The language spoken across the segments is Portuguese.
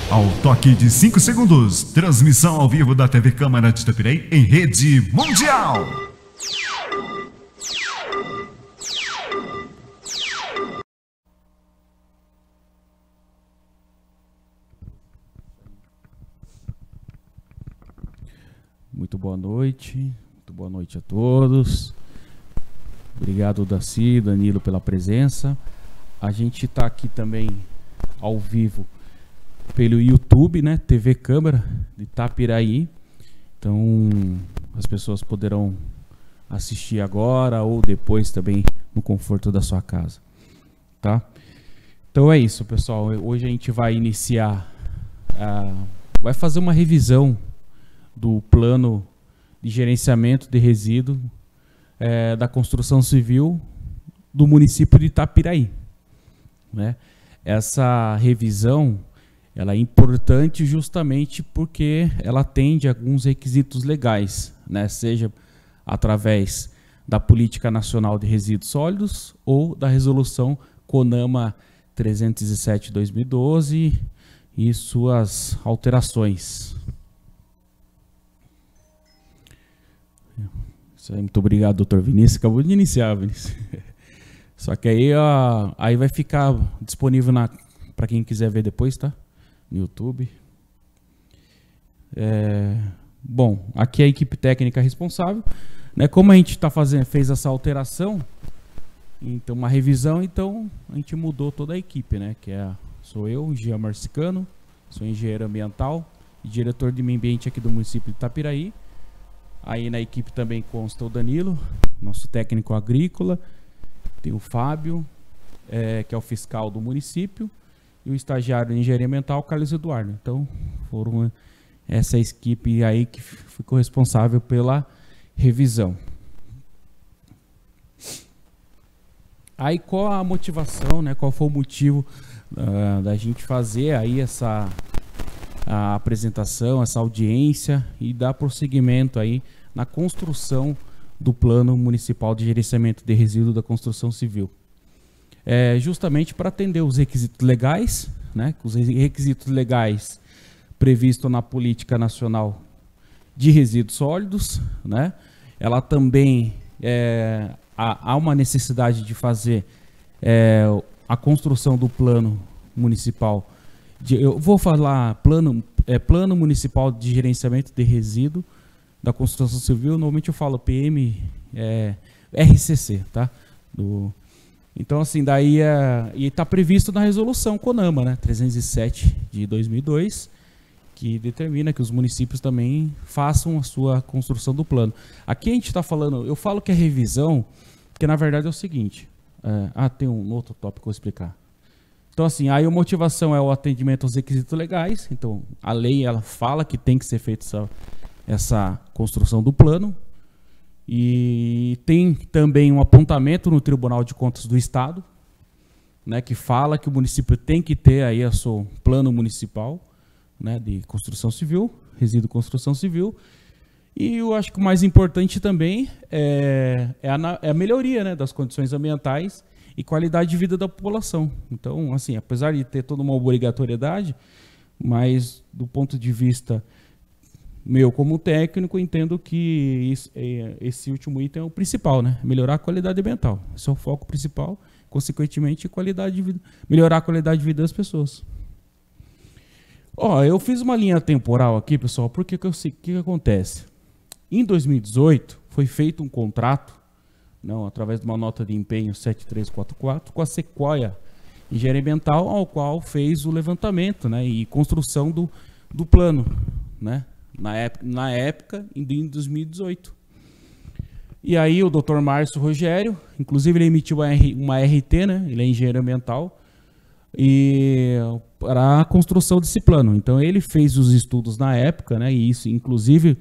Ao toque de 5 segundos, transmissão ao vivo da TV Câmara de Itapiraí em rede mundial. Muito boa noite a todos. Obrigado, Daci, Danilo, pela presença. A gente está aqui também ao vivo pelo YouTube, né? TV Câmara de Itapiraí. Então, as pessoas poderão assistir agora ou depois também no conforto da sua casa, tá? Então é isso, pessoal. Hoje a gente vai iniciar, vai fazer uma revisão do plano de gerenciamento de resíduo da construção civil do município de Itapiraí, né? Essa revisão ela é importante justamente porque ela atende a alguns requisitos legais, né? Seja através da Política Nacional de Resíduos Sólidos ou da Resolução CONAMA 307/2012 e suas alterações. Isso aí, muito obrigado, doutor Vinícius. Acabou de iniciar, Vinícius. Só que aí vai ficar disponível para quem quiser ver depois, tá? No YouTube. Bom, aqui é a equipe técnica responsável, né? Como a gente fez essa alteração, então uma revisão, então a gente mudou toda a equipe, né? Sou eu, Jean Marcicano, sou engenheiro ambiental e diretor de meio ambiente aqui do município de Itapiraí. Aí na equipe também consta o Danilo, nosso técnico agrícola, tem o Fábio, que é o fiscal do município, e o estagiário de engenharia ambiental, Carlos Eduardo. Então, foram essa equipe aí que ficou responsável pela revisão. Aí qual a motivação, né? Qual foi o motivo da gente fazer aí a apresentação, essa audiência e dar prosseguimento aí na construção do Plano Municipal de Gerenciamento de Resíduos da Construção Civil. Justamente para atender os requisitos legais, né? Os requisitos legais previstos na Política Nacional de Resíduos Sólidos, né? Ela também há uma necessidade de fazer a construção do Plano Municipal. Eu vou falar Plano Municipal de Gerenciamento de Resíduos da Construção Civil. Normalmente eu falo PM, RCC, tá? Então, assim, daí e está previsto na resolução CONAMA, né, 307 de 2002, que determina que os municípios também façam a sua construção do plano. Aqui a gente está falando, eu falo que é revisão, porque na verdade é o seguinte, tem um outro tópico que eu vou explicar. Então, assim, aí a motivação é o atendimento aos requisitos legais. Então, a lei ela fala que tem que ser feita essa construção do plano. E tem também um apontamento no Tribunal de Contas do Estado, né, que fala que o município tem que ter aí o seu plano municipal, né, de construção civil, resíduo construção civil. E eu acho que o mais importante também é a melhoria, né, das condições ambientais e qualidade de vida da população. Então, assim, apesar de ter toda uma obrigatoriedade, mas do ponto de vista meu como técnico, entendo que esse último item é o principal, né? Melhorar a qualidade ambiental. Esse é o foco principal, consequentemente, qualidade de vida, melhorar a qualidade de vida das pessoas. Eu fiz uma linha temporal aqui, pessoal, porque o que acontece? Em 2018, foi feito um contrato, através de uma nota de empenho 7344, com a Sequoia Engenharia Ambiental, ao qual fez o levantamento, né, e construção do plano, né, na época, em 2018. E aí o Dr. Márcio Rogério, inclusive ele emitiu uma RT, né, ele é engenheiro ambiental, e para a construção desse plano. Então ele fez os estudos na época, né, e isso, inclusive,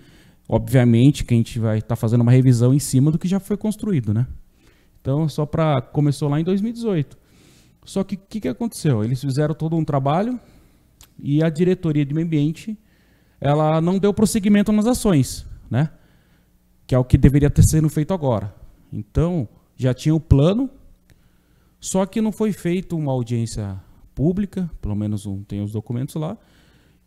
obviamente, que a gente vai estar fazendo uma revisão em cima do que já foi construído, né? Então, começou lá em 2018. Só que o que aconteceu? Eles fizeram todo um trabalho e a diretoria de meio ambiente, ela não deu prosseguimento nas ações, né? Que é o que deveria ter sido feito agora. Então, já tinha o plano, só que não foi feita uma audiência pública, pelo menos tem os documentos lá,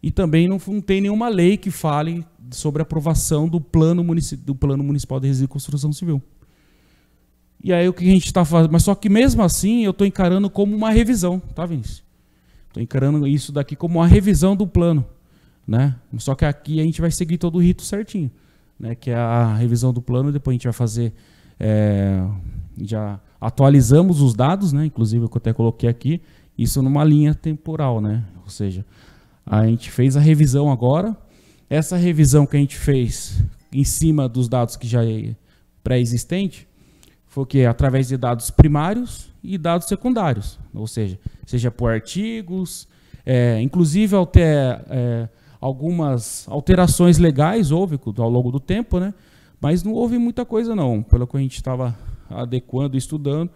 E também não tem nenhuma lei que fale sobre a aprovação do plano municipal de resíduos de construção civil. E aí o que a gente está fazendo? Mas só que mesmo assim eu estou encarando como uma revisão, tá, Vinícius? Estou encarando isso daqui como uma revisão do plano, né? Só que aqui a gente vai seguir todo o rito certinho, né? Que é a revisão do plano. Depois a gente vai fazer, já atualizamos os dados, né? Inclusive eu até coloquei aqui isso numa linha temporal, né? Ou seja, a gente fez a revisão agora. Essa revisão que a gente fez em cima dos dados que já é pré-existente foi que através de dados primários e dados secundários, ou seja por artigos, inclusive algumas alterações legais houve ao longo do tempo, né? Mas não houve muita coisa não, pelo que a gente estava adequando e estudando,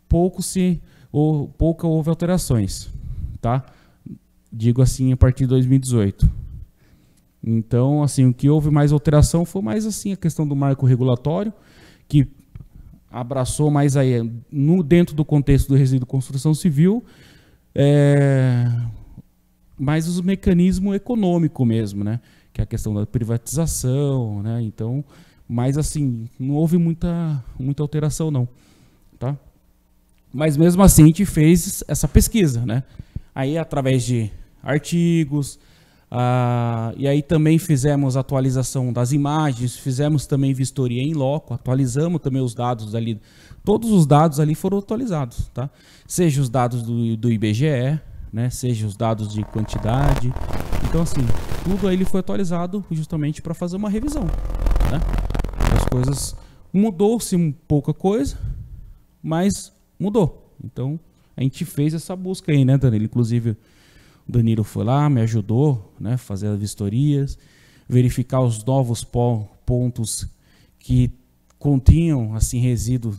pouca houve alterações, tá? Digo assim, a partir de 2018. Então, assim, o que houve mais alteração foi mais assim a questão do marco regulatório, que abraçou mais aí, dentro do contexto do resíduo de construção civil, mais os mecanismos econômicos mesmo, né? Que é a questão da privatização, né? Então, mas assim, não houve muita alteração não, tá? Mas mesmo assim a gente fez essa pesquisa, né? Aí através de artigos, e aí também fizemos atualização das imagens, fizemos também vistoria em loco, atualizamos também os dados ali, todos os dados ali foram atualizados, tá? Seja os dados do IBGE, né? Seja os dados de quantidade, então assim, tudo aí ele foi atualizado justamente para fazer uma revisão, né? As coisas, mudou-se pouca coisa, mas mudou, então a gente fez essa busca aí, né, Danilo? Inclusive o Danilo foi lá, me ajudou, né, fazer as vistorias, verificar os novos pontos que continham assim resíduos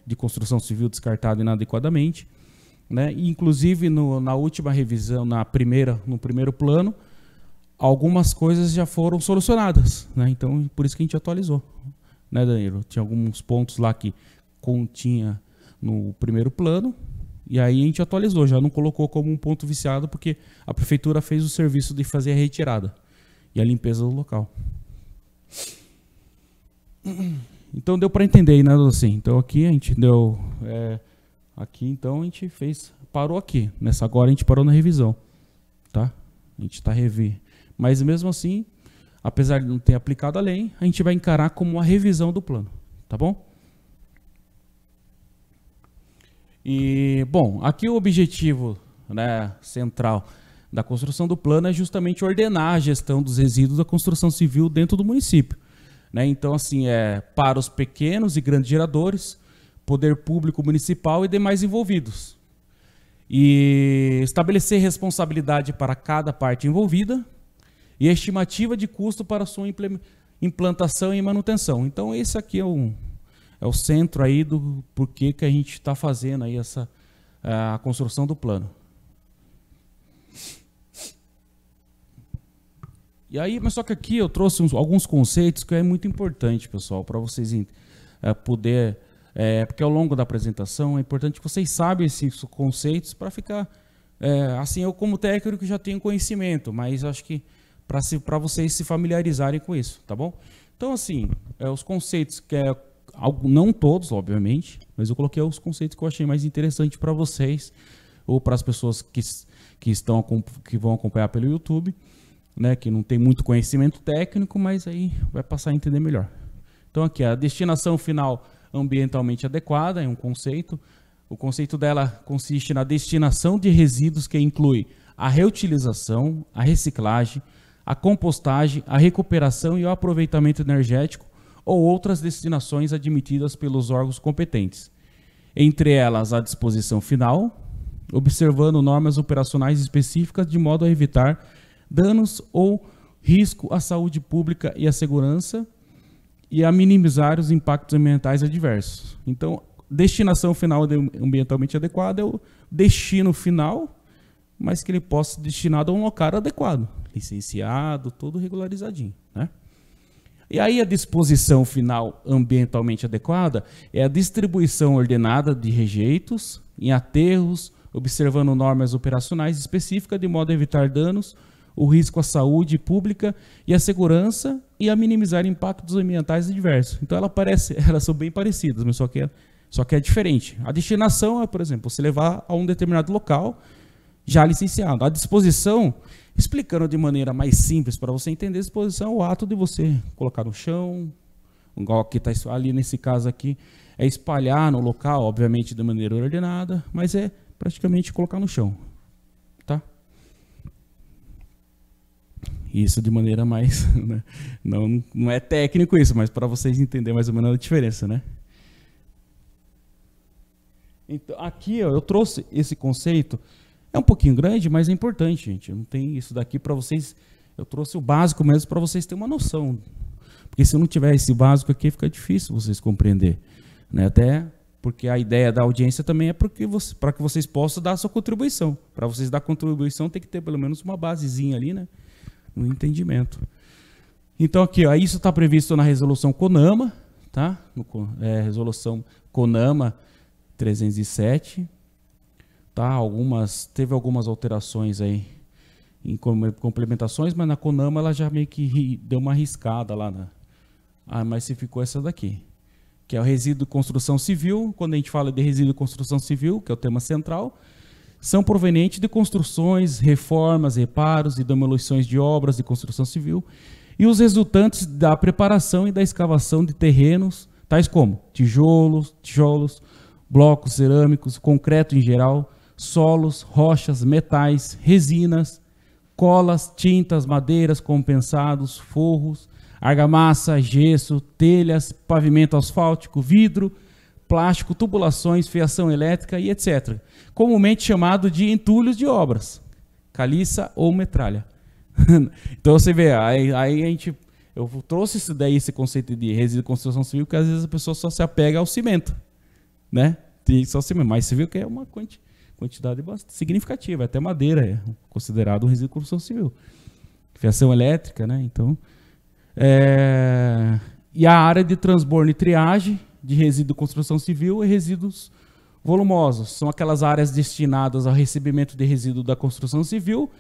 de construção civil descartado inadequadamente, né? E, inclusive na última revisão, no primeiro plano, algumas coisas já foram solucionadas, né? Então por isso que a gente atualizou, né, Danilo? Tinha alguns pontos lá que continha no primeiro plano, e aí a gente atualizou, já não colocou como um ponto viciado, porque a prefeitura fez o serviço de fazer a retirada e a limpeza do local. Então deu para entender, né, assim? Então aqui a gente deu, aqui então a gente parou aqui, agora a gente parou na revisão, tá? A gente está revendo, mas mesmo assim, apesar de não ter aplicado a lei, a gente vai encarar como uma revisão do plano, tá bom? E, bom, aqui o objetivo, né, central da construção do plano é justamente ordenar a gestão dos resíduos da construção civil dentro do município, né? Então, assim, para os pequenos e grandes geradores, poder público municipal e demais envolvidos. E estabelecer responsabilidade para cada parte envolvida e a estimativa de custo para sua implantação e manutenção. Então, esse aqui é o centro aí do porquê que a gente está fazendo aí a construção do plano. E aí, mas só que aqui eu trouxe alguns conceitos que é muito importante, pessoal, para vocês poder, porque ao longo da apresentação é importante que vocês saibam esses conceitos para ficar, assim, eu como técnico já tenho conhecimento, mas acho que para vocês se familiarizarem com isso, tá bom? Então, assim, os conceitos não todos, obviamente, mas eu coloquei os conceitos que eu achei mais interessante para vocês ou para as pessoas que vão acompanhar pelo YouTube, né, que não tem muito conhecimento técnico, mas aí vai passar a entender melhor. Então aqui, a destinação final ambientalmente adequada é um conceito. O conceito dela consiste na destinação de resíduos que inclui a reutilização, a reciclagem, a compostagem, a recuperação e o aproveitamento energético ou outras destinações admitidas pelos órgãos competentes. Entre elas, a disposição final, observando normas operacionais específicas de modo a evitar danos ou risco à saúde pública e à segurança e a minimizar os impactos ambientais adversos. Então, destinação final ambientalmente adequada é o destino final, mas que ele possa ser destinado a um local adequado, licenciado, todo regularizadinho, né? E aí a disposição final ambientalmente adequada é a distribuição ordenada de rejeitos em aterros, observando normas operacionais específicas de modo a evitar danos o risco à saúde pública e à segurança e a minimizar impactos ambientais adversos. Então elas são bem parecidas, mas só que é diferente. A destinação é, por exemplo, você levar a um determinado local já licenciado. A disposição, explicando de maneira mais simples para você entender, a disposição é o ato de você colocar no chão, igual que está ali nesse caso aqui, é espalhar no local, obviamente de maneira ordenada, mas é praticamente colocar no chão, tá? Isso de maneira mais, né? Não é técnico isso, mas para vocês entenderem mais ou menos a diferença, né? Então, aqui ó, eu trouxe esse conceito, é um pouquinho grande, mas é importante, gente. Eu não tenho isso daqui para vocês, eu trouxe o básico mesmo para vocês terem uma noção. Porque se eu não tiver esse básico aqui, fica difícil vocês compreender, né? Até porque a ideia da audiência também é para que vocês possam dar a sua contribuição. Para vocês dar contribuição, tem que ter pelo menos uma basezinha ali, né? No entendimento. Então aqui, ó, isso está previsto na resolução CONAMA, tá? Resolução CONAMA 307, tá? Teve algumas alterações aí em complementações, mas na CONAMA ela já meio que deu uma riscada lá mas se ficou essa daqui, que é o resíduo de construção civil. Quando a gente fala de resíduo de construção civil, que é o tema central, são provenientes de construções, reformas, reparos e demolições de obras de construção civil e os resultantes da preparação e da escavação de terrenos, tais como tijolos, blocos cerâmicos, concreto em geral, solos, rochas, metais, resinas, colas, tintas, madeiras, compensados, forros, argamassa, gesso, telhas, pavimento asfáltico, vidro, plástico, tubulações, fiação elétrica e etc. Comumente chamado de entulhos de obras, caliça ou metralha. Então você vê, eu trouxe esse conceito de resíduo de construção civil, porque às vezes a pessoa só se apega ao cimento, né? Mas você viu que é uma quantidade bastante significativa, até madeira é considerado um resíduo de construção civil. Fiação elétrica, né? Então, e a área de transbordo e triagem de resíduo de construção civil e resíduos volumosos. São aquelas áreas destinadas ao recebimento de resíduo da construção civil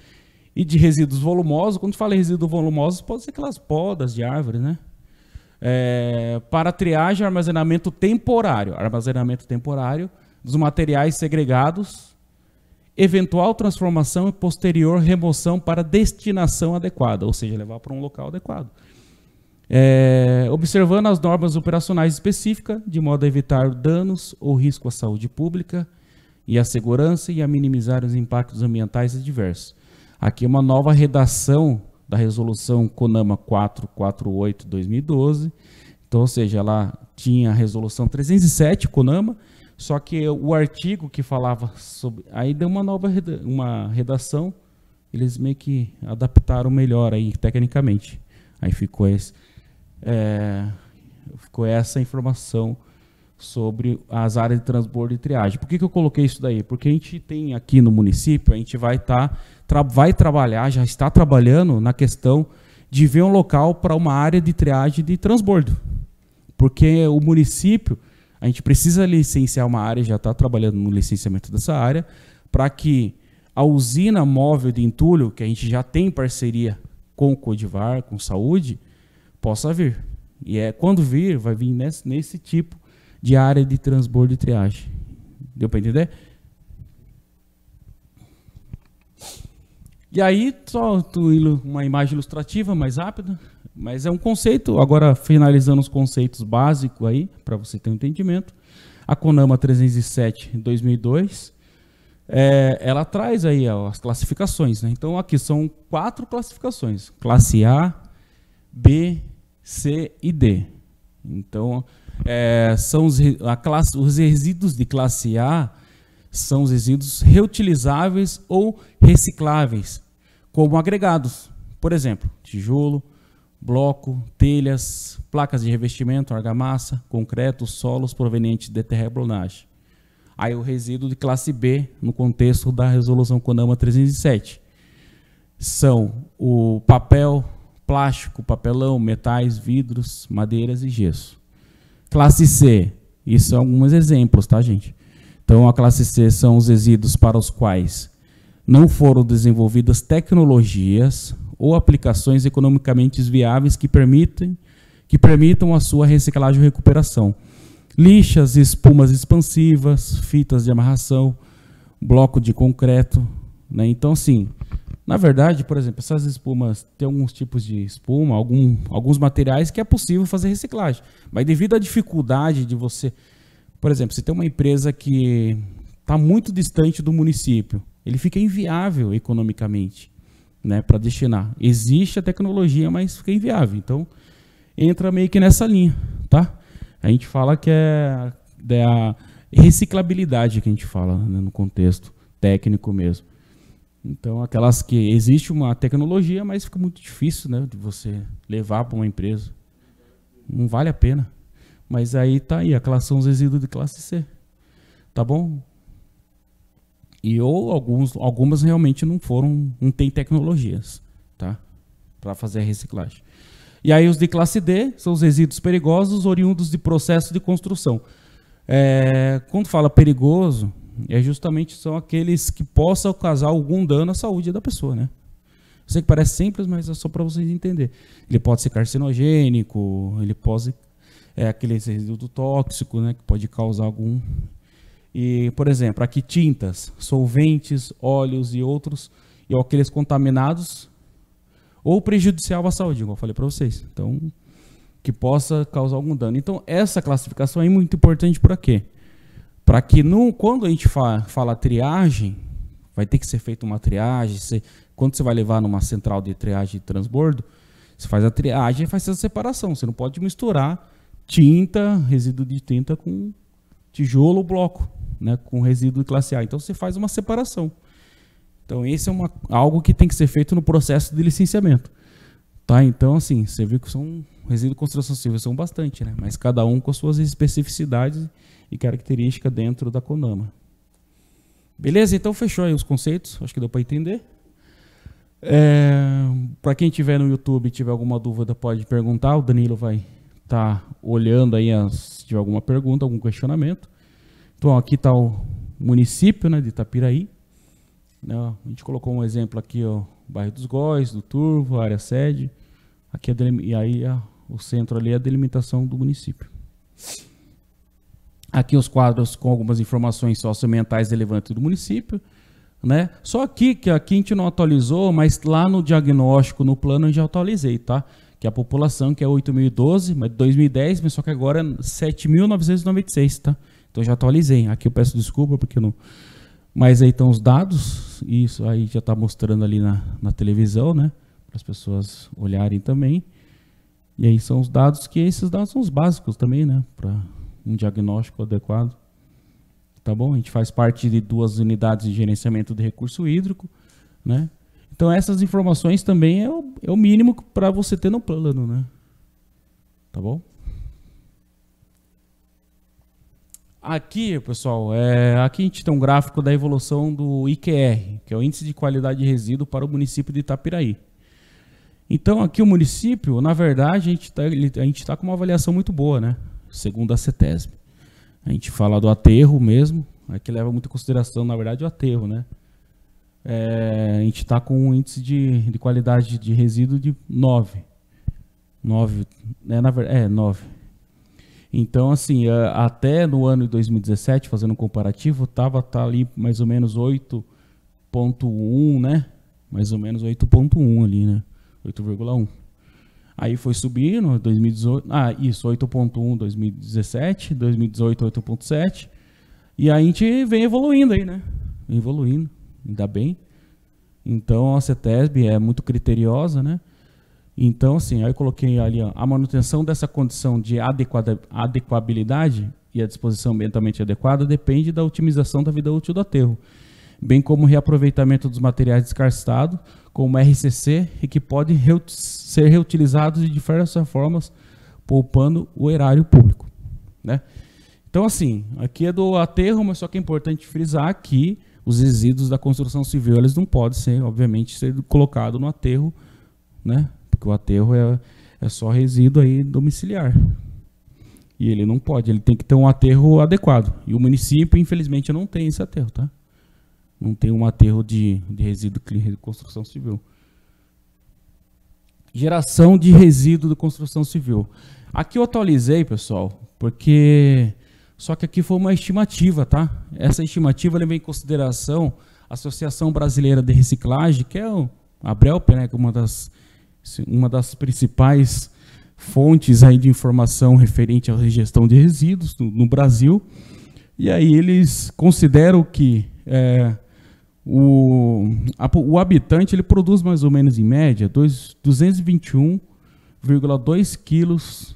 e de resíduos volumosos. Quando fala em resíduos volumosos, pode ser aquelas podas de árvores, né? Para triagem e armazenamento temporário dos materiais segregados, eventual transformação e posterior remoção para destinação adequada, ou seja, levar para um local adequado. Observando as normas operacionais específicas, de modo a evitar danos ou risco à saúde pública e à segurança e a minimizar os impactos ambientais adversos. Aqui é uma nova redação da resolução CONAMA 448/2012, então, ou seja, ela tinha a resolução 307 CONAMA, só que o artigo que falava sobre... Aí deu uma redação, eles meio que adaptaram melhor aí, tecnicamente. Aí ficou essa informação sobre as áreas de transbordo e triagem. Por que eu coloquei isso daí? Porque a gente tem aqui no município, a gente vai trabalhar, já está trabalhando na questão de ver um local para uma área de triagem de transbordo. Porque o município, a gente precisa licenciar uma área, já está trabalhando no licenciamento dessa área, para que a usina móvel de entulho, que a gente já tem parceria com o Codivar, com saúde, possa vir. E quando vir, vai vir nesse tipo de área de transbordo e triagem. Deu para entender? E aí, só uma imagem ilustrativa mais rápida, mas é um conceito, agora finalizando os conceitos básicos aí, para você ter um entendimento. A CONAMA 307/2002, ela traz aí as classificações, né? Então aqui são 4 classificações: classe A, B, C e D. Então, são os resíduos de classe A são os resíduos reutilizáveis ou recicláveis, como agregados. Por exemplo, tijolo, bloco, telhas, placas de revestimento, argamassa, concreto, solos provenientes de terraplanagem. Aí o resíduo de classe B, no contexto da resolução CONAMA 307, são o papel, plástico, papelão, metais, vidros, madeiras e gesso. Classe C, isso são alguns exemplos, tá, gente? Então, a classe C são os resíduos para os quais não foram desenvolvidas tecnologias ou aplicações economicamente viáveis que permitam a sua reciclagem ou recuperação. Lixas, espumas expansivas, fitas de amarração, bloco de concreto, né? Então, assim, na verdade, por exemplo, essas espumas, tem alguns tipos de espuma, alguns materiais que é possível fazer reciclagem. Mas devido à dificuldade de você... Por exemplo, você tem uma empresa que está muito distante do município, ele fica inviável economicamente, né, para destinar. Existe a tecnologia, mas fica inviável. Então, entra meio que nessa linha, tá? A gente fala que é a reciclabilidade que a gente fala, né, no contexto técnico mesmo. Então, aquelas que existe uma tecnologia, mas fica muito difícil, né, de você levar para uma empresa. Não vale a pena. Mas aí tá aí, aquelas são os resíduos de classe C. Tá bom? Ou algumas realmente não tem tecnologias, tá? Para fazer a reciclagem. E aí os de classe D são os resíduos perigosos oriundos de processo de construção. Quando fala perigoso, justamente são aqueles que possam causar algum dano à saúde da pessoa, né? Eu sei que parece simples, mas é só para vocês entenderem. Ele pode ser carcinogênico, ele pode aquele resíduo tóxico, né, que pode causar algum... E, por exemplo, aqui tintas, solventes, óleos e outros, e aqueles contaminados ou prejudicial à saúde, como eu falei para vocês. Então, que possa causar algum dano. Então, essa classificação é muito importante para quê? Para que quando a gente fala triagem, vai ter que ser feita uma triagem. Quando você vai levar numa central de triagem de transbordo, você faz a triagem e faz essa separação. Você não pode misturar tinta, resíduo de tinta com tijolo ou bloco, né, com resíduo de classe A. Então, você faz uma separação. Então, esse é algo que tem que ser feito no processo de licenciamento. Tá? Então, assim, você viu que são resíduos de construção civil, são bastante, né? Mas cada um com suas especificidades e características dentro da CONAMA. Beleza? Então, fechou aí os conceitos. Acho que deu para entender. Para quem estiver no YouTube e tiver alguma dúvida, pode perguntar. O Danilo vai estar olhando aí se tiver alguma pergunta, algum questionamento. Então, aqui está o município, né, de Itapiraí. A gente colocou um exemplo aqui, ó, bairro dos Góis, do Turvo, área sede. Aqui e aí o centro ali é a delimitação do município. Aqui os quadros com algumas informações socioambientais relevantes do município, né? Só aqui que aqui a gente não atualizou, mas lá no diagnóstico, no plano, eu já atualizei, tá? Que a população que é 8.012, mas 2010, mas só que agora é 7.996, tá? Então já atualizei. Aqui eu peço desculpa porque eu não... Mas aí estão os dados, isso aí já está mostrando ali na televisão, né? Para as pessoas olharem também. E aí são os dados que esses dados são os básicos também, né? Para um diagnóstico adequado. Tá bom? A gente faz parte de 2 unidades de gerenciamento de recurso hídrico, né? Então essas informações também é o mínimo para você ter no plano, né? Tá bom? Aqui, pessoal, aqui a gente tem um gráfico da evolução do IQR, que é o Índice de Qualidade de Resíduo para o município de Itapiraí. Então, aqui o município, na verdade, a gente tá com uma avaliação muito boa, né? Segundo a CETESB. A gente fala do aterro mesmo, aqui leva muito em consideração, na verdade, o aterro, né? A gente está com um índice de qualidade de resíduo de 9. 9, né? 9. Então, assim, até no ano de 2017, fazendo um comparativo, tá ali mais ou menos 8.1, né? Mais ou menos 8.1 ali, né? 8,1. Aí foi subindo, 2018, isso, 8.1 2017, 2018 8.7. E aí a gente vem evoluindo aí, né? Evoluindo, ainda bem. Então a CETESB é muito criteriosa, né? Então, assim, aí eu coloquei ali, ó, a manutenção dessa condição de adequabilidade e a disposição ambientalmente adequada depende da otimização da vida útil do aterro, bem como o reaproveitamento dos materiais descartados, como RCC, e que podem ser reutilizados de diversas formas, poupando o erário público, né? Então, assim, aqui é do aterro, mas só que é importante frisar que os resíduos da construção civil, eles não podem ser, obviamente, ser colocados no aterro, né? Porque o aterro é só resíduo aí domiciliar. E ele não pode, ele tem que ter um aterro adequado. E o município, infelizmente, não tem esse aterro, tá? Não tem um aterro de resíduo de construção civil. Geração de resíduo de construção civil. Aqui eu atualizei, pessoal, porque... Só que aqui foi uma estimativa, tá? Essa estimativa leva em consideração a Associação Brasileira de Reciclagem, que é a Brelp, né? Que é uma das principais fontes aí de informação referente à gestão de resíduos no Brasil. E aí eles consideram que o habitante ele produz mais ou menos em média 221,2 quilos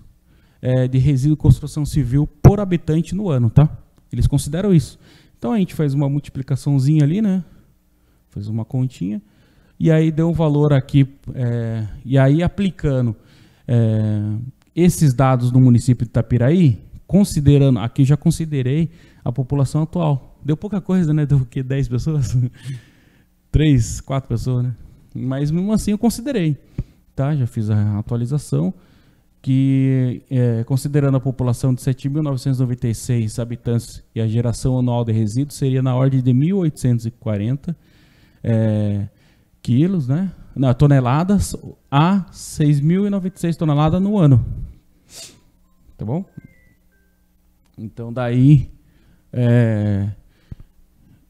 de resíduo de construção civil por habitante no ano, tá? Eles consideram isso. Então a gente faz uma multiplicaçãozinha ali, né? Faz uma continha. E aí deu um valor aqui, e aí aplicando esses dados no município de Itapiraí, considerando, aqui já considerei a população atual. Deu pouca coisa, né? Deu o quê? 10 pessoas? 3, 4 pessoas, né? Mas mesmo assim eu considerei, tá? Já fiz a atualização, que considerando a população de 7.996 habitantes e a geração anual de resíduos seria na ordem de 1.840 quilos, né? Não, toneladas a 6.096 toneladas no ano. Tá bom? Então daí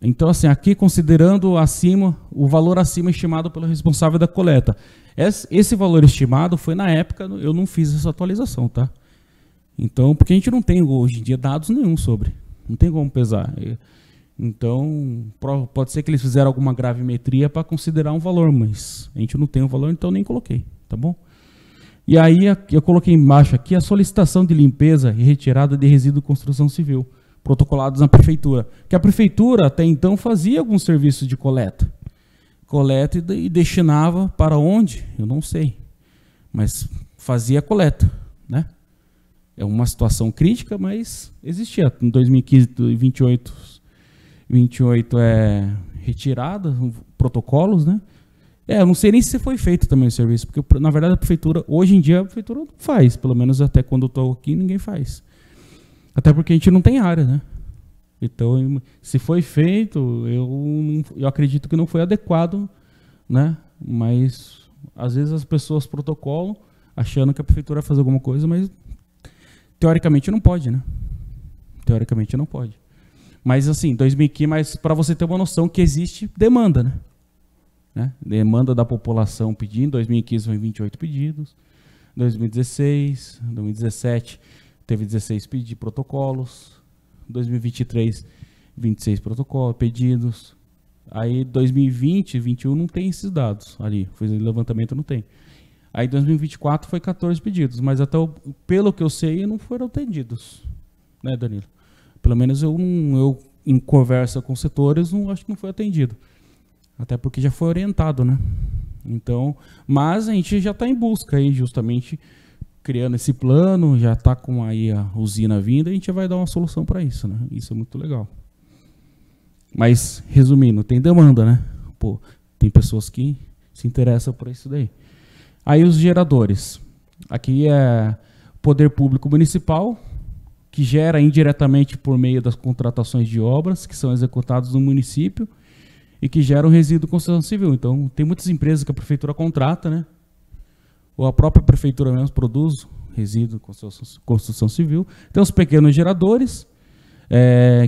então assim, aqui considerando acima o valor acima estimado pelo responsável da coleta. Esse valor estimado foi na época, eu não fiz essa atualização, tá? Então, porque a gente não tem hoje em dia dados nenhum sobre, não tem como pesar. Então, pode ser que eles fizeram alguma gravimetria para considerar um valor, mas a gente não tem o valor, então nem coloquei, tá bom? E aí eu coloquei embaixo aqui a solicitação de limpeza e retirada de resíduo de construção civil, protocolados na prefeitura. Que a prefeitura até então fazia alguns serviços de coleta e destinava para onde? Eu não sei, mas fazia coleta, né? É uma situação crítica, mas existia. Em 2015, 28 retirada, protocolos, né? Eu não sei nem se foi feito também o serviço, porque na verdade a prefeitura, hoje em dia a prefeitura não faz, pelo menos até quando eu estou aqui ninguém faz. Até porque a gente não tem área, né? Então, se foi feito, eu acredito que não foi adequado, né? Mas às vezes as pessoas protocolam achando que a prefeitura vai fazer alguma coisa, mas teoricamente não pode, né? Teoricamente não pode. Mas assim, 2015, mas para você ter uma noção que existe demanda, né? Demanda da população pedindo. 2015 foi 28 pedidos. 2016, 2017 teve 16 protocolos. 2023, 26 protocolos, pedidos. Aí 2020, 2021 não tem esses dados ali. Fiz o levantamento, não tem. Aí 2024 foi 14 pedidos, mas até pelo que eu sei, não foram atendidos, né, Danilo? Pelo menos eu em conversa com setores, acho que não foi atendido. Até porque já foi orientado, né? Então, mas a gente já está em busca aí, justamente criando esse plano, já está com aí a usina vinda, a gente vai dar uma solução para isso, né? Isso é muito legal. Mas, resumindo, tem demanda, né? Pô, tem pessoas que se interessam por isso daí. Aí os geradores. Aqui é o poder público municipal, que gera indiretamente por meio das contratações de obras que são executadas no município e que geram resíduo de construção civil. Então, tem muitas empresas que a prefeitura contrata, né? Ou a própria prefeitura mesmo produz resíduo de construção civil. Tem os pequenos geradores,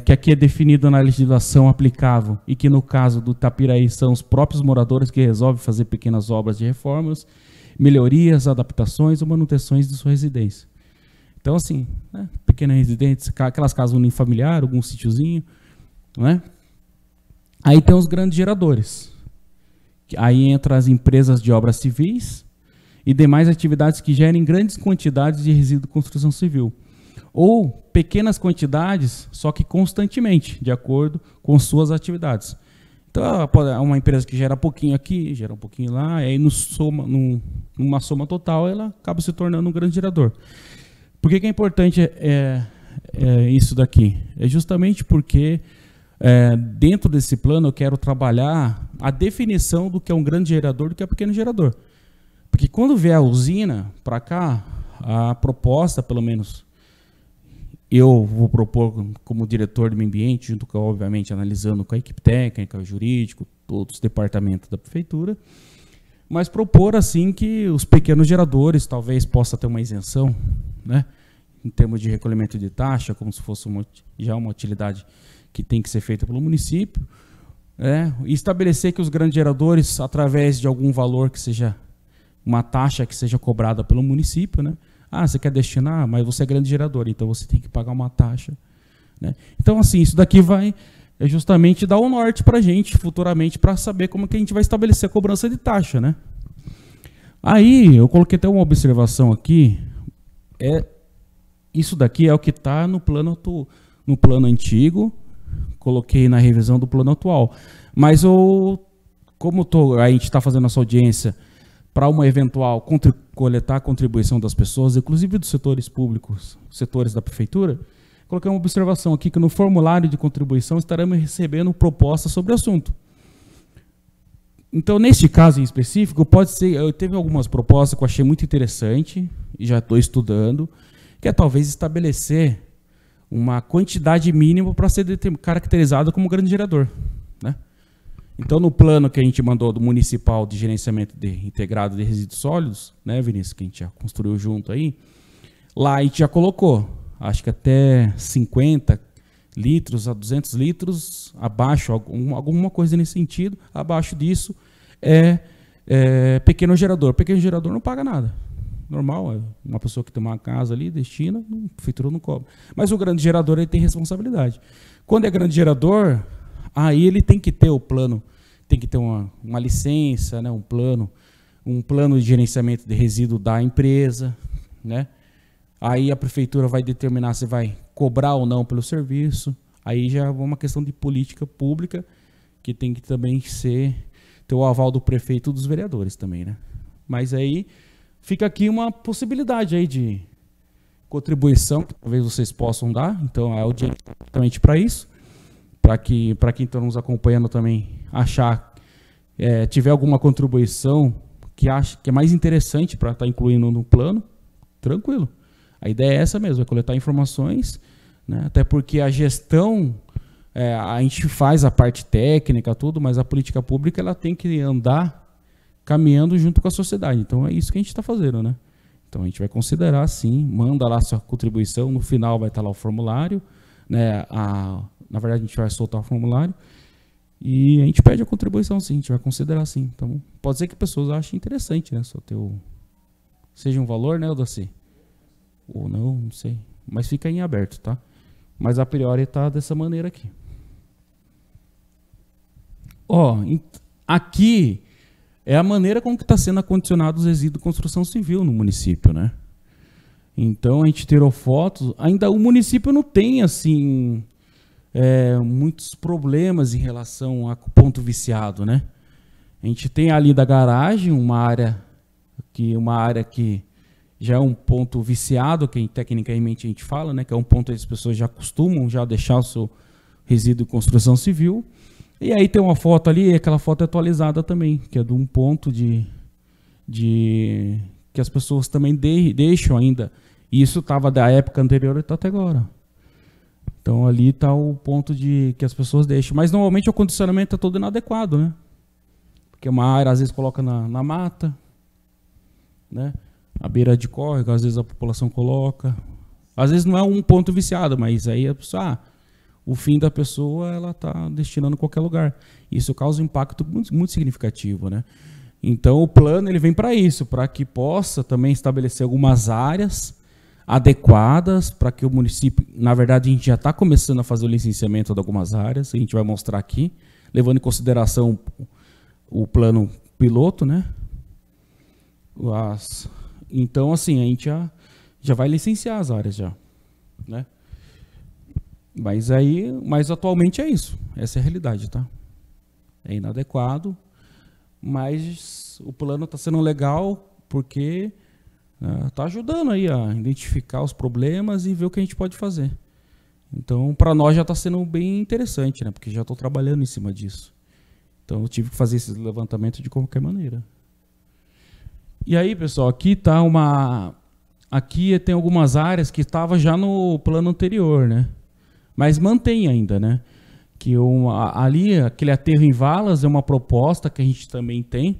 que aqui é definido na legislação aplicável e que no caso do Itapiraí são os próprios moradores que resolvem fazer pequenas obras de reformas, melhorias, adaptações ou manutenções de sua residência. Então, assim, né, pequenas residências, aquelas casas unifamiliares, algum sítiozinho, não é? Aí tem os grandes geradores. Aí entra as empresas de obras civis e demais atividades que gerem grandes quantidades de resíduo de construção civil. Ou pequenas quantidades, só que constantemente, de acordo com suas atividades. Então, uma empresa que gera pouquinho aqui, gera um pouquinho lá, e aí numa soma total, ela acaba se tornando um grande gerador. Por que é importante isso daqui? É justamente porque dentro desse plano eu quero trabalhar a definição do que é um grande gerador do que é um pequeno gerador. Porque quando vier a usina para cá, a proposta, pelo menos, eu vou propor como diretor do meio ambiente, junto com, obviamente, analisando com a equipe técnica, jurídico, todos os departamentos da prefeitura, mas propor assim que os pequenos geradores talvez possa ter uma isenção, né, em termos de recolhimento de taxa, como se fosse já uma utilidade que tem que ser feita pelo município, e estabelecer que os grandes geradores, através de algum valor que seja uma taxa que seja cobrada pelo município, né? Você quer destinar, mas você é grande gerador, então você tem que pagar uma taxa, né? Então, assim, isso daqui vai justamente dar um norte para a gente futuramente para saber como que a gente vai estabelecer a cobrança de taxa, né? Aí, eu coloquei até uma observação aqui, isso daqui é o que está no plano antigo, coloquei na revisão do plano atual, mas como a gente está fazendo essa audiência para uma eventual coletar a contribuição das pessoas, inclusive dos setores públicos, setores da prefeitura, coloquei uma observação aqui que no formulário de contribuição estaremos recebendo propostas sobre o assunto. Então, neste caso em específico, pode ser, eu teve algumas propostas que eu achei muito interessante, e já estou estudando, que é talvez estabelecer uma quantidade mínima para ser caracterizado como grande gerador, né? Então, no plano que a gente mandou do municipal de gerenciamento integrado de resíduos sólidos, né, Vinícius, que a gente já construiu junto aí, lá a gente já colocou, acho que até 50 litros a 200 litros, abaixo, alguma coisa nesse sentido, abaixo disso é pequeno gerador. Pequeno gerador não paga nada. Normal, uma pessoa que tem uma casa ali, destina, a prefeitura não cobra. Mas o grande gerador ele tem responsabilidade. Quando é grande gerador, aí ele tem que ter o plano, tem que ter uma licença, né, um plano de gerenciamento de resíduo da empresa, né? Aí a prefeitura vai determinar se vai cobrar ou não pelo serviço. Aí já é uma questão de política pública que tem que também ter o aval do prefeito e dos vereadores também, né? Mas aí fica aqui uma possibilidade aí de contribuição que talvez vocês possam dar. Então é audiência exatamente para isso. Para quem está nos acompanhando também tiver alguma contribuição que acha que é mais interessante para estar incluindo no plano, tranquilo. A ideia é essa mesmo, é coletar informações, né? Até porque a gestão, a gente faz a parte técnica, tudo, mas a política pública ela tem que andar caminhando junto com a sociedade. Então é isso que a gente está fazendo, né? Então a gente vai considerar sim, manda lá sua contribuição, no final vai estar lá o formulário, né? Na verdade, a gente vai soltar o formulário e a gente pede a contribuição, sim, a gente vai considerar, sim. Então, pode ser que pessoas achem interessante, né? Só ter seja um valor, né, Odaci? Ou não sei. Mas fica em aberto, tá? Mas a priori está dessa maneira aqui. Aqui é a maneira como está sendo acondicionado os resíduos de construção civil no município, né? Então, a gente tirou fotos. Ainda o município não tem, assim, muitos problemas em relação a ponto viciado, né? A gente tem ali da garagem uma área que já é um ponto viciado, que tecnicamente a gente fala, né? Que é um ponto que as pessoas já costumam já deixar o seu resíduo de construção civil. E aí tem uma foto ali, aquela foto é atualizada também, que é de um ponto que as pessoas também deixam ainda. E isso estava da época anterior e está até agora. Então ali está o ponto que as pessoas deixam. Mas normalmente o condicionamento é todo inadequado, né? Porque uma área às vezes coloca na mata, né? A beira de córrego, às vezes a população coloca. Às vezes não é um ponto viciado, mas aí a pessoa, o fim da pessoa ela está destinando a qualquer lugar. Isso causa um impacto muito, muito significativo, né? Então o plano ele vem para isso, para que possa também estabelecer algumas áreas adequadas para que o município, na verdade a gente já está começando a fazer o licenciamento de algumas áreas, a gente vai mostrar aqui, levando em consideração o plano piloto, né? Então assim, a gente já vai licenciar as áreas já, né? Mas atualmente é isso, essa é a realidade, tá? É inadequado, mas o plano está sendo legal porque está ajudando aí a identificar os problemas e ver o que a gente pode fazer. Então, para nós já está sendo bem interessante, né? Porque já estou trabalhando em cima disso. Então, eu tive que fazer esse levantamento de qualquer maneira. E aí, pessoal, aqui está aqui tem algumas áreas que estavam já no plano anterior, né? Mas mantém ainda, né? Que ali, aquele aterro em valas é uma proposta que a gente também tem,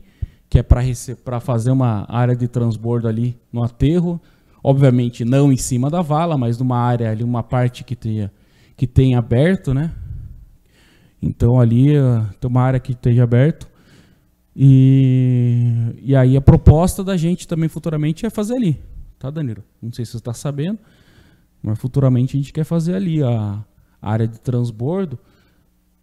que é para fazer uma área de transbordo ali no aterro, obviamente não em cima da vala, mas numa área ali, uma parte que tem aberto, né? Então ali tem uma área que esteja aberto. E aí a proposta da gente também futuramente é fazer ali, tá, Danilo? Não sei se você está sabendo, mas futuramente a gente quer fazer ali a área de transbordo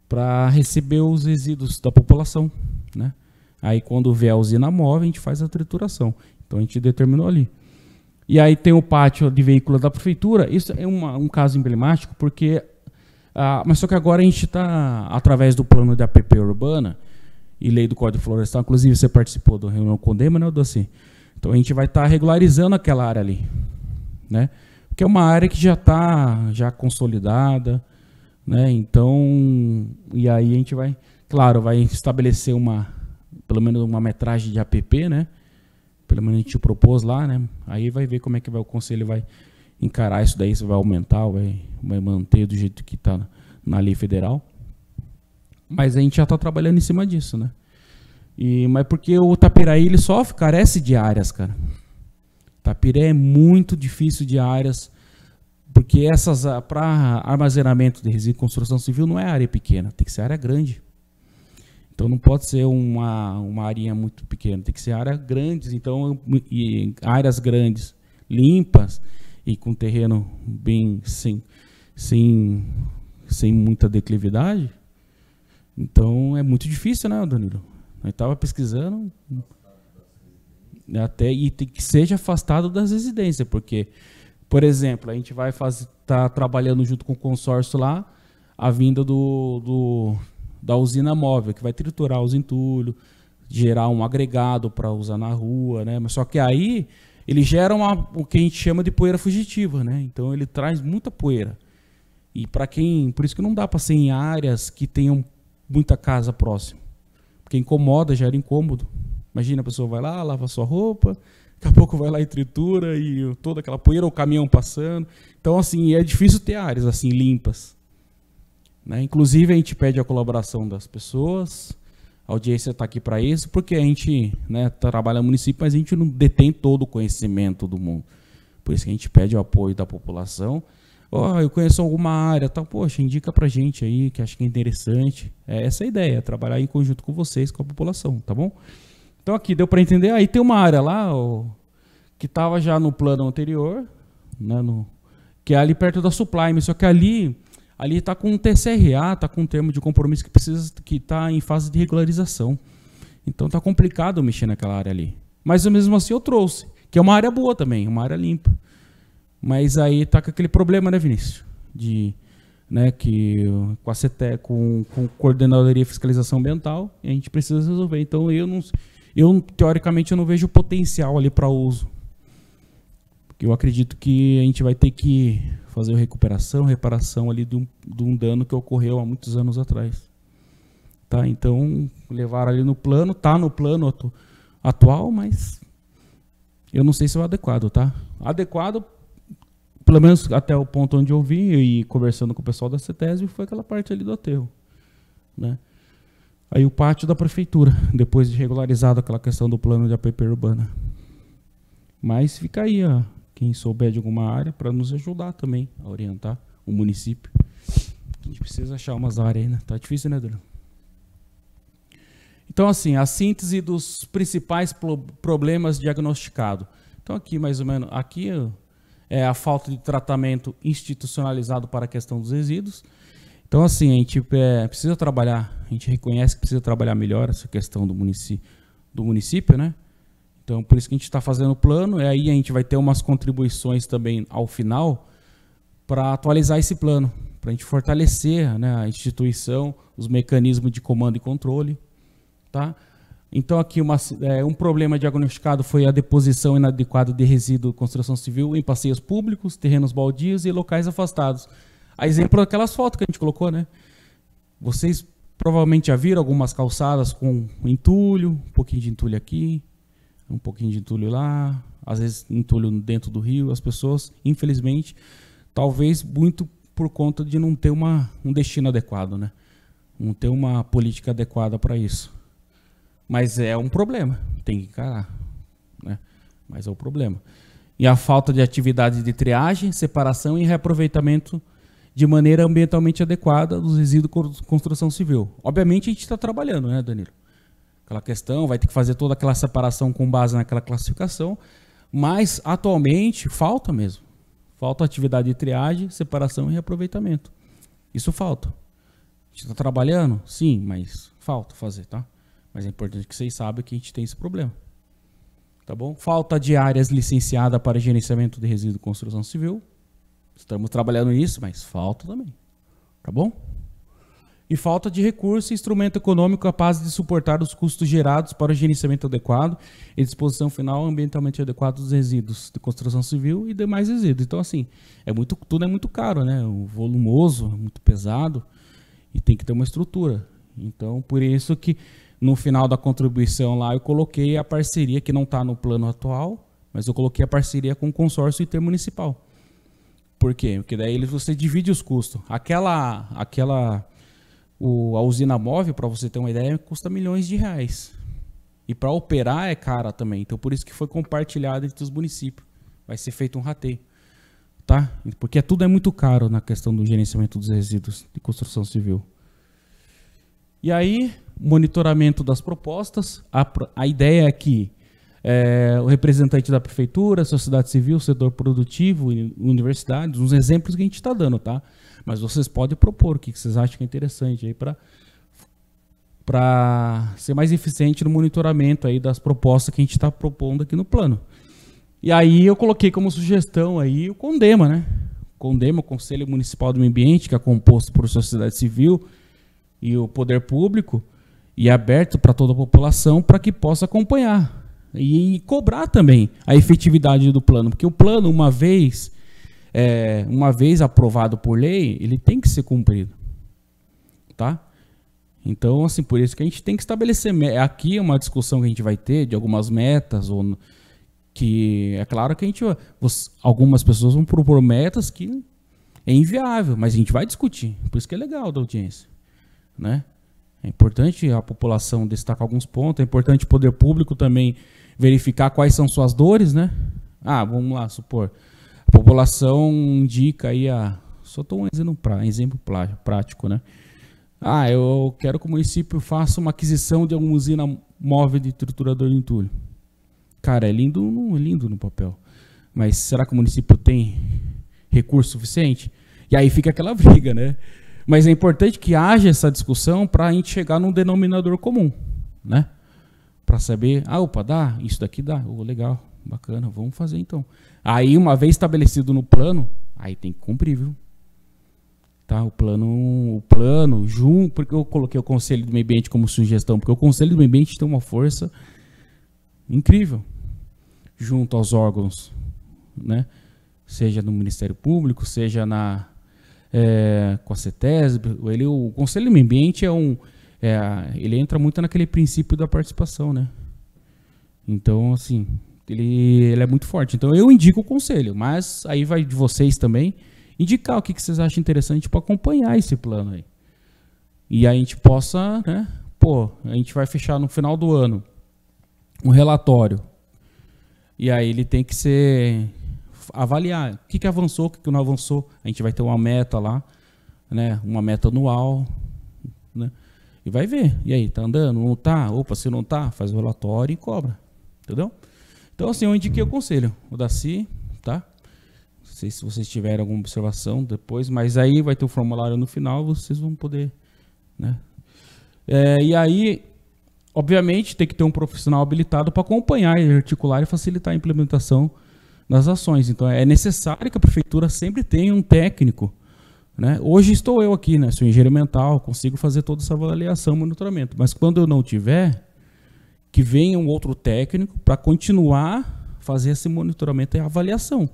para receber os resíduos da população, né? Aí quando vier a usina móvel, a gente faz a trituração. Então a gente determinou ali. E aí tem o pátio de veículo da prefeitura. Isso é um caso emblemático, porque mas só que agora a gente está, através do plano de APP urbana e lei do Código Florestal, inclusive você participou da reunião com o DEMA, né, Doci? Então a gente vai estar regularizando aquela área ali, né? Porque é uma área que já está consolidada, né? Então, e aí a gente vai, claro, vai estabelecer pelo menos uma metragem de APP, né? Pelo menos a gente propôs lá, né? Aí vai ver como é que o conselho vai encarar isso daí, se vai aumentar, vai manter do jeito que está na lei federal. Mas a gente já está trabalhando em cima disso, né? Mas porque o Tapiraí, ele sofre, carece de áreas, cara. Tapiré é muito difícil de áreas, porque para armazenamento de resíduos de construção civil não é área pequena, tem que ser área grande. Então não pode ser uma área muito pequena, tem que ser áreas grandes, então, e áreas grandes, limpas e com terreno bem sem muita declividade. Então é muito difícil, né, Danilo? Eu estava pesquisando e tem que seja afastado das residências, porque, por exemplo, a gente vai tá trabalhando junto com o consórcio lá a vinda da usina móvel, que vai triturar os entulhos, gerar um agregado para usar na rua, né? Mas só que aí ele gera o que a gente chama de poeira fugitiva, né? Então ele traz muita poeira. E por isso que não dá para ser em áreas que tenham muita casa próxima. Porque incomoda, gera incômodo. Imagina, a pessoa vai lá, lava sua roupa, daqui a pouco vai lá e tritura, e toda aquela poeira, o caminhão passando. Então, assim, é difícil ter áreas assim limpas, né? Inclusive, a gente pede a colaboração das pessoas, a audiência está aqui para isso, porque a gente, né, trabalha no município, mas a gente não detém todo o conhecimento do mundo. Por isso que a gente pede o apoio da população. Eu conheço alguma área, tá? Poxa, indica pra gente aí, que acho que é interessante. É essa a ideia, trabalhar em conjunto com vocês, com a população, tá bom? Então aqui, deu para entender? Aí tem uma área lá, que estava já no plano anterior, né, que é ali perto da Suplime, só que ali está com um TCRA, está com um termo de compromisso que está em fase de regularização. Então está complicado mexer naquela área ali. Mas mesmo assim eu trouxe, que é uma área boa também, uma área limpa. Mas aí tá com aquele problema, né, Vinícius? Né, que com a CETE, com Coordenadoria de Fiscalização Ambiental, a gente precisa resolver. Então teoricamente eu não vejo potencial ali para uso. Porque eu acredito que a gente vai ter que fazer reparação ali de um dano que ocorreu há muitos anos atrás. Tá? Então, levaram ali no plano, tá no plano atual, mas eu não sei se é o adequado, tá? Adequado, pelo menos até o ponto onde eu vi e conversando com o pessoal da CETESB, foi aquela parte ali do aterro, né? Aí o pátio da prefeitura, depois de regularizado aquela questão do plano de APP urbana. Mas fica aí, quem souber de alguma área, para nos ajudar também a orientar o município. A gente precisa achar umas áreas aí, né? Tá difícil, né, Adriano? Então, assim, a síntese dos principais problemas diagnosticados. Então, aqui, mais ou menos, aqui é a falta de tratamento institucionalizado para a questão dos resíduos. Então, assim, a gente precisa trabalhar, a gente reconhece que precisa trabalhar melhor essa questão do município, né? Então, por isso que a gente está fazendo o plano, e aí a gente vai ter umas contribuições também ao final para atualizar esse plano, para a gente fortalecer, né, a instituição, os mecanismos de comando e controle. Tá? Então, aqui um problema diagnosticado foi a deposição inadequada de resíduo de construção civil em passeios públicos, terrenos baldios e locais afastados. A exemplo daquelas fotos que a gente colocou, né? Vocês provavelmente já viram algumas calçadas com entulho, um pouquinho de entulho aqui, um pouquinho de entulho lá, às vezes entulho dentro do rio. As pessoas, infelizmente, talvez muito por conta de não ter um destino adequado, né? Não ter uma política adequada para isso. Mas é um problema, tem que encarar, né? Mas é um problema. E a falta de atividade de triagem, separação e reaproveitamento de maneira ambientalmente adequada dos resíduos de construção civil. Obviamente a gente está trabalhando, né, Danilo? Aquela questão, vai ter que fazer toda aquela separação com base naquela classificação, mas atualmente falta mesmo. Falta atividade de triagem, separação e reaproveitamento. Isso falta. A gente está trabalhando? Sim, mas falta fazer, tá? Mas é importante que vocês saibam que a gente tem esse problema. Tá bom? Falta de áreas licenciadas para gerenciamento de resíduos de construção civil. Estamos trabalhando nisso, mas falta também. Tá bom? E falta de recurso e instrumento econômico capaz de suportar os custos gerados para o gerenciamento adequado e disposição final ambientalmente adequada dos resíduos de construção civil e demais resíduos. Então, assim, tudo é muito caro, né? O volumoso, é muito pesado e tem que ter uma estrutura. Então, por isso que no final da contribuição lá eu coloquei a parceria, que não está no plano atual, mas eu coloquei a parceria com o consórcio intermunicipal. Por quê? Porque daí você divide os custos. A usina móvel, para você ter uma ideia, custa milhões de reais. E para operar é cara também. Então, por isso que foi compartilhado entre os municípios. Vai ser feito um rateio. Tá? Porque tudo é muito caro na questão do gerenciamento dos resíduos de construção civil. E aí, monitoramento das propostas. A ideia é que o representante da prefeitura, a sociedade civil, o setor produtivo, universidades, uns exemplos que a gente está dando, tá? Mas vocês podem propor o que vocês acham que é interessante aí para ser mais eficiente no monitoramento aí das propostas que a gente está propondo aqui no plano. E aí eu coloquei como sugestão aí o CONDEMA, né? CONDEMA, o Conselho Municipal do Meio Ambiente, que é composto por sociedade civil e o poder público, e aberto para toda a população para que possa acompanhar e cobrar também a efetividade do plano, porque o plano, uma vez aprovado por lei, ele tem que ser cumprido, tá? Então, assim, por isso que a gente tem que estabelecer, aqui é uma discussão que a gente vai ter de algumas metas, ou que é claro que algumas pessoas vão propor metas que é inviável, mas a gente vai discutir, por isso que é legal da audiência, né? É importante a população destacar alguns pontos, é importante o poder público também verificar quais são suas dores, né? Vamos lá, supor, a população indica aí só estou um exemplo prático, né? Eu quero que o município faça uma aquisição de alguma usina móvel de triturador de entulho. Cara, é lindo no papel, mas será que o município tem recurso suficiente? E aí fica aquela briga, né? Mas é importante que haja essa discussão para a gente chegar num denominador comum, né? Para saber, dá, isso daqui dá, legal, bacana, vamos fazer então. Aí, uma vez estabelecido no plano, aí tem que cumprir, viu? Tá, o plano, junto, porque eu coloquei o Conselho do Meio Ambiente como sugestão, porque o Conselho do Meio Ambiente tem uma força incrível, junto aos órgãos, né? Seja no Ministério Público, seja com a CETESB, o Conselho do Meio Ambiente ele entra muito naquele princípio da participação, né? Então, assim, ele é muito forte. Então, eu indico o conselho, mas aí vai de vocês também indicar o que vocês acham interessante para acompanhar esse plano aí. E aí a gente possa, né? A gente vai fechar no final do ano um relatório. E aí ele tem que avaliar o que avançou, o que não avançou. A gente vai ter uma meta lá, né? Uma meta anual, né? E vai ver. E aí, tá andando? Não tá? Opa, se não tá, faz o relatório e cobra. Entendeu? Então, assim, eu indiquei o conselho. O Daci, tá? Não sei se vocês tiverem alguma observação depois, mas aí vai ter o formulário no final, vocês vão poder, né? E aí, obviamente, tem que ter um profissional habilitado para acompanhar, articular e facilitar a implementação das ações. Então, é necessário que a prefeitura sempre tenha um técnico, né? Hoje estou eu aqui, né? Sou engenheiro ambiental, consigo fazer toda essa avaliação, monitoramento. Mas quando eu não tiver, que venha um outro técnico para continuar fazer esse monitoramento e avaliação,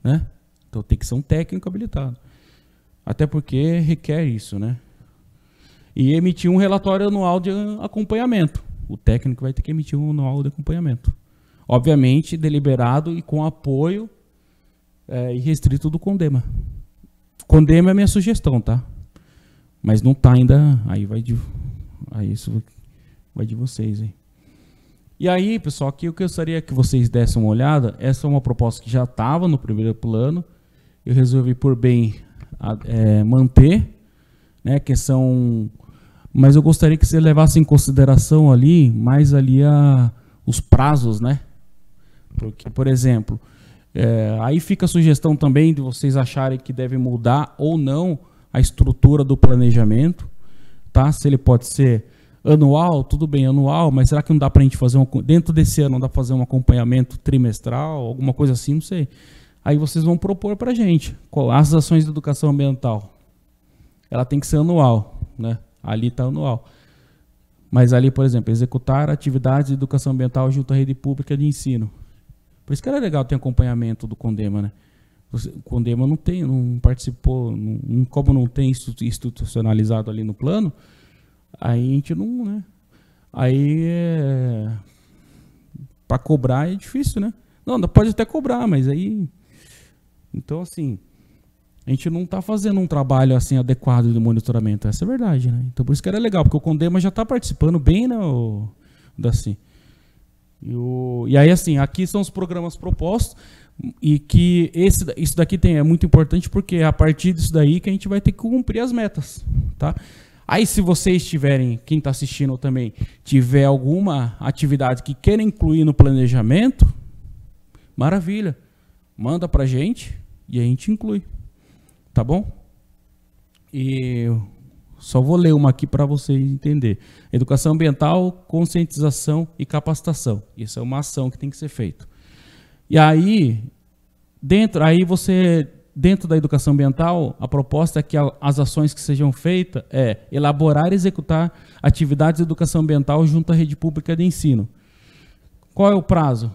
né? Então tem que ser um técnico habilitado. Até porque requer isso, né? E emitir um relatório anual de acompanhamento. O técnico vai ter que emitir um anual de acompanhamento. Obviamente, deliberado e com apoio irrestrito do CONDEMA. CONDEMA é a minha sugestão, tá? Mas não tá ainda, aí isso vai de vocês, hein? E aí, pessoal, aqui eu gostaria que vocês dessem uma olhada. Essa é uma proposta que já estava no primeiro plano. Eu resolvi por bem manter, né, mas eu gostaria que você levasse em consideração ali, mais ali os prazos, né? Porque, por exemplo, aí fica a sugestão também de vocês acharem que deve mudar ou não a estrutura do planejamento, tá? Se ele pode ser anual, tudo bem, anual, mas será que não dá para a gente fazer dentro desse ano, não dá para fazer um acompanhamento trimestral, alguma coisa assim, não sei. Aí vocês vão propor para a gente as ações de educação ambiental. Ela tem que ser anual, né? Ali está anual. Mas ali, por exemplo, executar atividades de educação ambiental junto à rede pública de ensino. Por isso que era legal ter acompanhamento do CONDEMA, né? O CONDEMA não participou, como não tem institucionalizado ali no plano, aí a gente não, né? Aí para cobrar é difícil, né? Não, pode até cobrar, mas aí... Então, assim, a gente não está fazendo um trabalho assim adequado de monitoramento, essa é a verdade, né? Então, por isso que era legal, porque o CONDEMA já está participando bem, né, Daci? E aí, assim, aqui são os programas propostos, e que isso daqui é muito importante, porque é a partir disso daí que a gente vai ter que cumprir as metas, tá? Aí, se vocês tiverem, quem está assistindo também, tiver alguma atividade que queira incluir no planejamento, maravilha, manda para a gente e a gente inclui, tá bom? E só vou ler uma aqui para vocês entenderem. Educação ambiental, conscientização e capacitação. Isso é uma ação que tem que ser feita. E aí, dentro da educação ambiental, a proposta é que as ações que sejam feitas é elaborar e executar atividades de educação ambiental junto à rede pública de ensino. Qual é o prazo?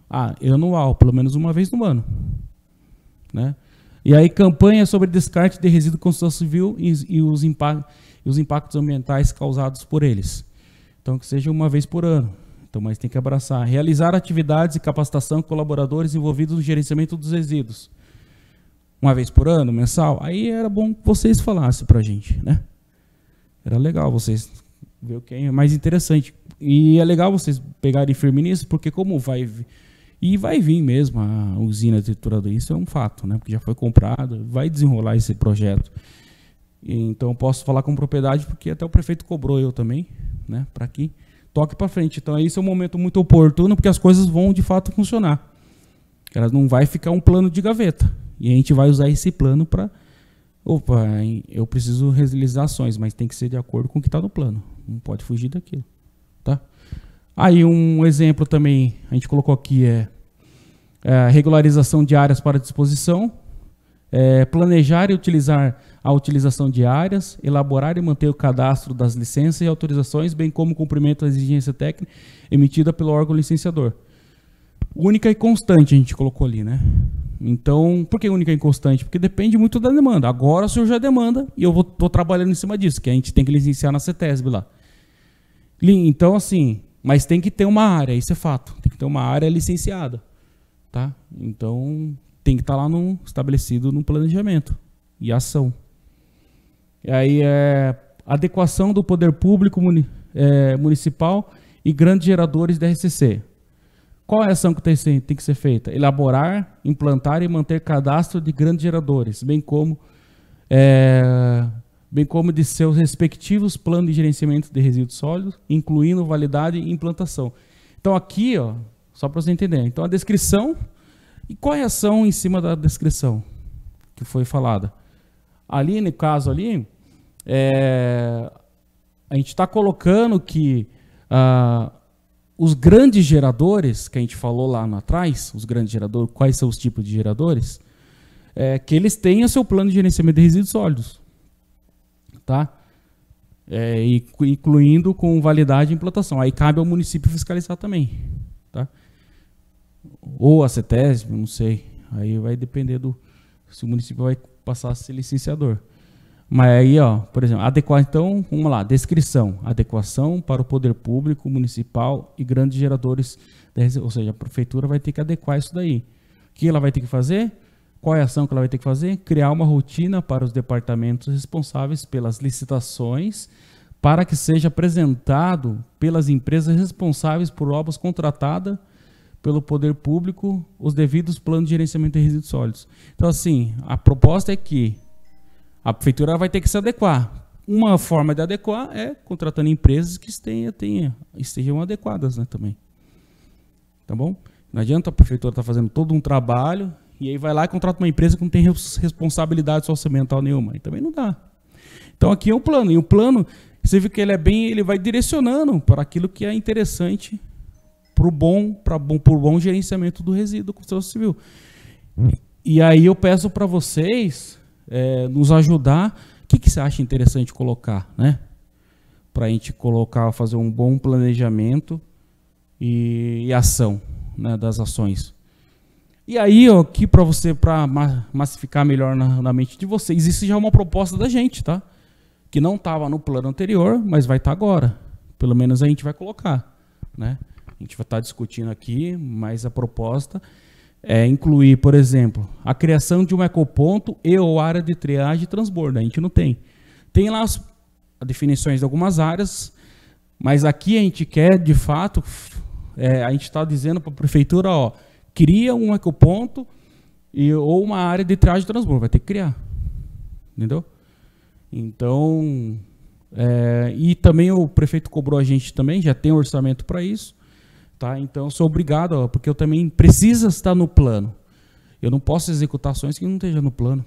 Anual, pelo menos uma vez no ano, né? E aí, campanha sobre descarte de resíduos de construção civil e os impactos ambientais causados por eles. Então, que seja uma vez por ano. Então, mas tem que abraçar. Realizar atividades de capacitação com colaboradores envolvidos no gerenciamento dos resíduos. Uma vez por ano, mensal. Aí era bom que vocês falassem para a gente, né? Era legal vocês ver o que é mais interessante. E é legal vocês pegarem firme nisso, porque como vai vir mesmo a usina trituradora, isso é um fato, né? Porque já foi comprado, vai desenrolar esse projeto. Então, eu posso falar com propriedade, porque até o prefeito cobrou eu também, né? Para que toque para frente. Então, esse é um momento muito oportuno, porque as coisas vão, de fato, funcionar. Ela não vai ficar um plano de gaveta. E a gente vai usar esse plano para... Opa, eu preciso realizar ações, mas tem que ser de acordo com o que está no plano. Não pode fugir daquilo, tá? Aí um exemplo também, a gente colocou aqui, a regularização de áreas para disposição, planejar e utilizar a utilização de áreas, elaborar e manter o cadastro das licenças e autorizações, bem como o cumprimento da exigência técnica emitida pelo órgão licenciador. Única e constante a gente colocou ali, né? Então, por que única e constante? Porque depende muito da demanda. Agora o senhor já demanda e eu estou trabalhando em cima disso, que a gente tem que licenciar na CETESB lá. Então, assim... Mas tem que ter uma área, isso é fato. Tem que ter uma área licenciada, tá? Então, tem que estar lá estabelecido no planejamento e ação. E aí, adequação do poder público municipal e grandes geradores da RCC. Qual é a ação que tem que ser feita? Elaborar, implantar e manter cadastro de grandes geradores, bem como de seus respectivos planos de gerenciamento de resíduos sólidos, incluindo validade e implantação. Então aqui, ó, só para você entender, então a descrição, e qual é a ação em cima da descrição que foi falada? Ali, no caso ali, a gente está colocando que os grandes geradores, que a gente falou lá atrás, os grandes geradores, quais são os tipos de geradores, que eles tenham seu plano de gerenciamento de resíduos sólidos. Tá? Incluindo com validade e implantação. Aí cabe ao município fiscalizar também. Tá? Ou a CETESB, não sei. Aí vai depender se o município vai passar a ser licenciador. Mas aí, ó, por exemplo, adequar, então, vamos lá, descrição, adequação para o poder público, municipal e grandes geradores, ou seja, a prefeitura vai ter que adequar isso daí. O que ela vai ter que fazer? Qual é a ação que ela vai ter que fazer? Criar uma rotina para os departamentos responsáveis pelas licitações, para que seja apresentado pelas empresas responsáveis por obras contratadas pelo poder público os devidos planos de gerenciamento de resíduos sólidos. Então, assim, a proposta é que a prefeitura vai ter que se adequar. Uma forma de adequar é contratando empresas que estejam adequadas, né, também. Tá bom? Não adianta a prefeitura estar fazendo todo um trabalho e aí vai lá e contrata uma empresa que não tem responsabilidade socioambiental nenhuma. E também não dá. Então aqui é um plano. E o plano, você vê que ele vai direcionando para aquilo que é interessante para o bom gerenciamento do resíduo da construção civil. E aí eu peço para vocês nos ajudar. O que você acha interessante colocar, né? Para a gente fazer um bom planejamento e ação, né, das ações. E aí, ó, aqui para massificar melhor na mente de vocês, isso já é uma proposta da gente, tá? Que não estava no plano anterior, mas vai estar agora. Pelo menos a gente vai colocar, né? A gente vai estar discutindo aqui, mas a proposta é incluir, por exemplo, a criação de um ecoponto e ou área de triagem e transbordo. A gente não tem. Tem lá as definições de algumas áreas, mas aqui a gente quer, de fato, a gente está dizendo para a prefeitura, ó, cria um ecoponto ou uma área de triagem e transbordo. Vai ter que criar. Entendeu? Então, e também o prefeito cobrou a gente também, já tem orçamento para isso. Tá? Então, eu sou obrigado, ó, porque eu também preciso estar no plano. Eu não posso executar ações que não estejam no plano.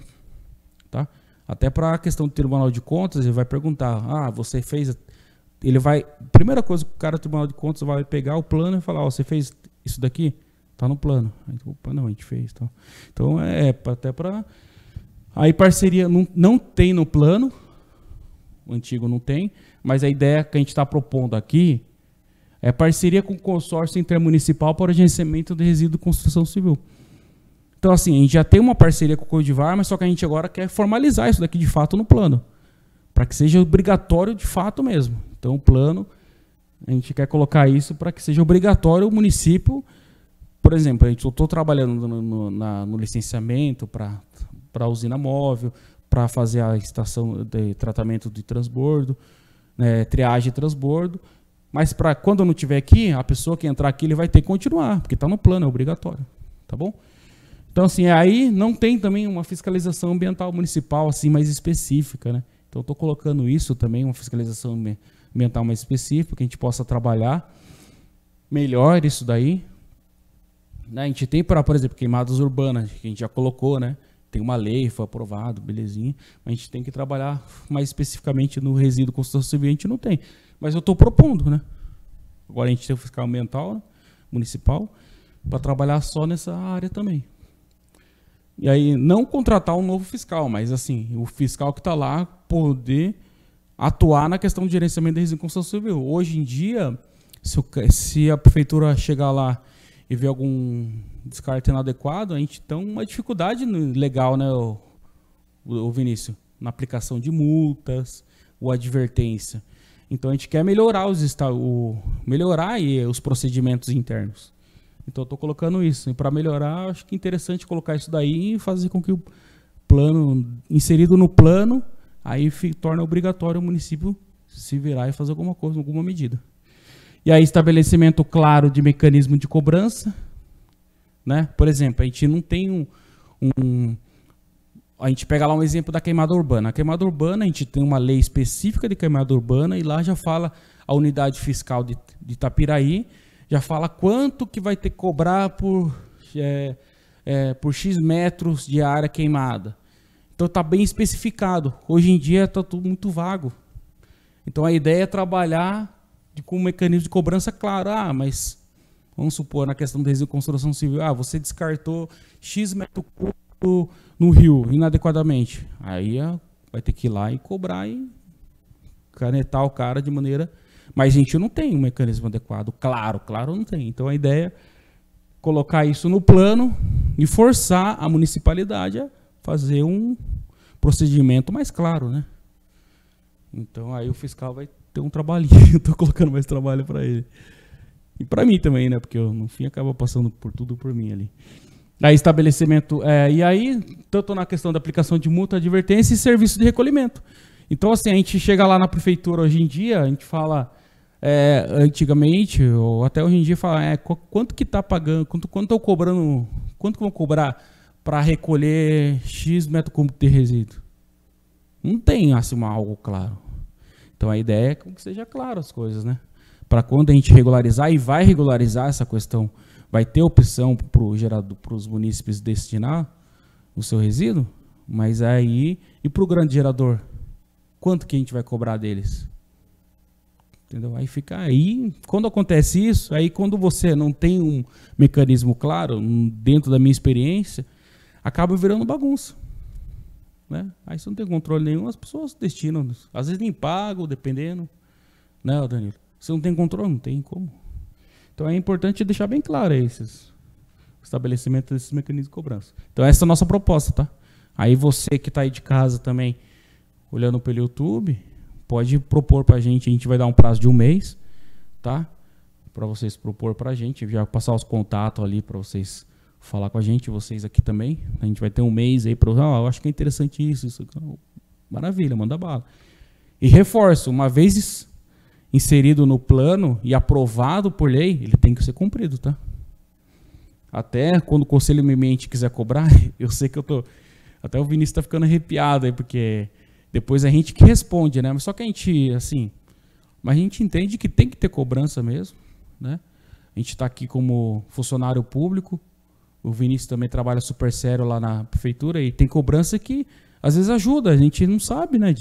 Tá? Até para a questão do Tribunal de Contas, ele vai perguntar, você fez... Primeira coisa que o cara do Tribunal de Contas vai pegar o plano e falar, você fez isso daqui? Está no plano. Aí, opa, não, a gente fez. Tá? Então, até para... Aí, parceria não tem no plano, o antigo não tem, mas a ideia que a gente está propondo aqui é parceria com o consórcio intermunicipal para o gerenciamento de resíduo de construção civil. Então, assim, a gente já tem uma parceria com o Codivar, mas só que a gente agora quer formalizar isso daqui de fato no plano, para que seja obrigatório de fato mesmo. Então, o plano, a gente quer colocar isso para que seja obrigatório o município. Por exemplo, eu estou trabalhando no licenciamento para a usina móvel, para fazer a estação de tratamento de transbordo, né, triagem e transbordo. Mas quando eu não estiver aqui, a pessoa que entrar aqui ele vai ter que continuar, porque está no plano, é obrigatório. Tá bom? Então, assim, aí não tem também uma fiscalização ambiental municipal assim mais específica, né? Então, estou colocando isso também, uma fiscalização ambiental mais específica, que a gente possa trabalhar melhor isso daí. Né? A gente tem, por exemplo, queimadas urbanas, que a gente já colocou, né? Tem uma lei, foi aprovado, belezinha. Mas a gente tem que trabalhar mais especificamente no resíduo construção civil, a gente não tem. Mas eu estou propondo, né? Agora a gente tem o fiscal ambiental, né, municipal, para trabalhar só nessa área também. E aí, não contratar um novo fiscal, mas assim, o fiscal que está lá poder atuar na questão de gerenciamento de resíduo de construção civil. Hoje em dia, se a prefeitura chegar lá e ver algum descarte inadequado, a gente tem uma dificuldade legal, né, o Vinícius, na aplicação de multas ou advertência. Então a gente quer melhorar os procedimentos internos. Então eu estou colocando isso. E para melhorar, acho que é interessante colocar isso daí e fazer com que o plano, inserido no plano, aí torna obrigatório o município se virar e fazer alguma coisa, alguma medida. E aí estabelecimento claro de mecanismo de cobrança. Né? Por exemplo, a gente não tem a gente pega lá um exemplo da queimada urbana. A queimada urbana, a gente tem uma lei específica de queimada urbana e lá já fala a unidade fiscal de Itapiraí, já fala quanto que vai ter que cobrar por X metros de área queimada. Então está bem especificado. Hoje em dia está tudo muito vago. Então a ideia é trabalhar com um mecanismo de cobrança claro. Mas vamos supor, na questão do resíduo de construção civil, você descartou X metro cúbico no rio, inadequadamente. Aí vai ter que ir lá e cobrar e canetar o cara de maneira... Mas a gente não tem um mecanismo adequado. Claro não tem. Então a ideia é colocar isso no plano e forçar a municipalidade a fazer um procedimento mais claro, né? Então aí o fiscal vai ter um trabalhinho, eu tô colocando mais trabalho para ele. E para mim também, né? Porque eu, no fim acaba passando por tudo por mim ali. Aí estabelecimento, e aí, tanto na questão da aplicação de multa, advertência e serviço de recolhimento. Então assim, a gente chega lá na prefeitura hoje em dia, a gente fala, antigamente, ou até hoje em dia, fala, quanto que tá pagando, quanto estão cobrando, quanto que vão cobrar para recolher X metro cúbico de resíduo? Não tem assim algo claro. Então a ideia é que seja claro as coisas, né? Para quando a gente regularizar, e vai regularizar essa questão, vai ter opção para os munícipes destinar o seu resíduo, mas aí, e para o grande gerador? Quanto que a gente vai cobrar deles? Entendeu? Aí fica aí, quando acontece isso, aí quando você não tem um mecanismo claro, dentro da minha experiência, acaba virando bagunça. Né? Aí você não tem controle nenhum, as pessoas destinam, às vezes nem pagam, dependendo. Né, Danilo? Você não tem controle, não tem como. Então é importante deixar bem claro esses estabelecimento desses mecanismos de cobrança. Então essa é a nossa proposta, tá? Aí você que está aí de casa também, olhando pelo YouTube, pode propor para a gente vai dar um prazo de 1 mês, tá? Para vocês propor para a gente, já passar os contatos ali para vocês falar com a gente, vocês aqui também. A gente vai ter 1 mês aí para, eu acho que é interessante isso. Maravilha, manda bala. E reforço, uma vez inserido no plano e aprovado por lei, ele tem que ser cumprido, tá? Até quando o Conselho Memiente quiser cobrar, eu sei que eu tô... Até o Vinícius tá ficando arrepiado aí, porque depois a gente que responde, né? Mas só que a gente, assim... Mas a gente entende que tem que ter cobrança mesmo, né? A gente está aqui como funcionário público, o Vinícius também trabalha super sério lá na prefeitura e tem cobrança que às vezes ajuda, a gente não sabe, né,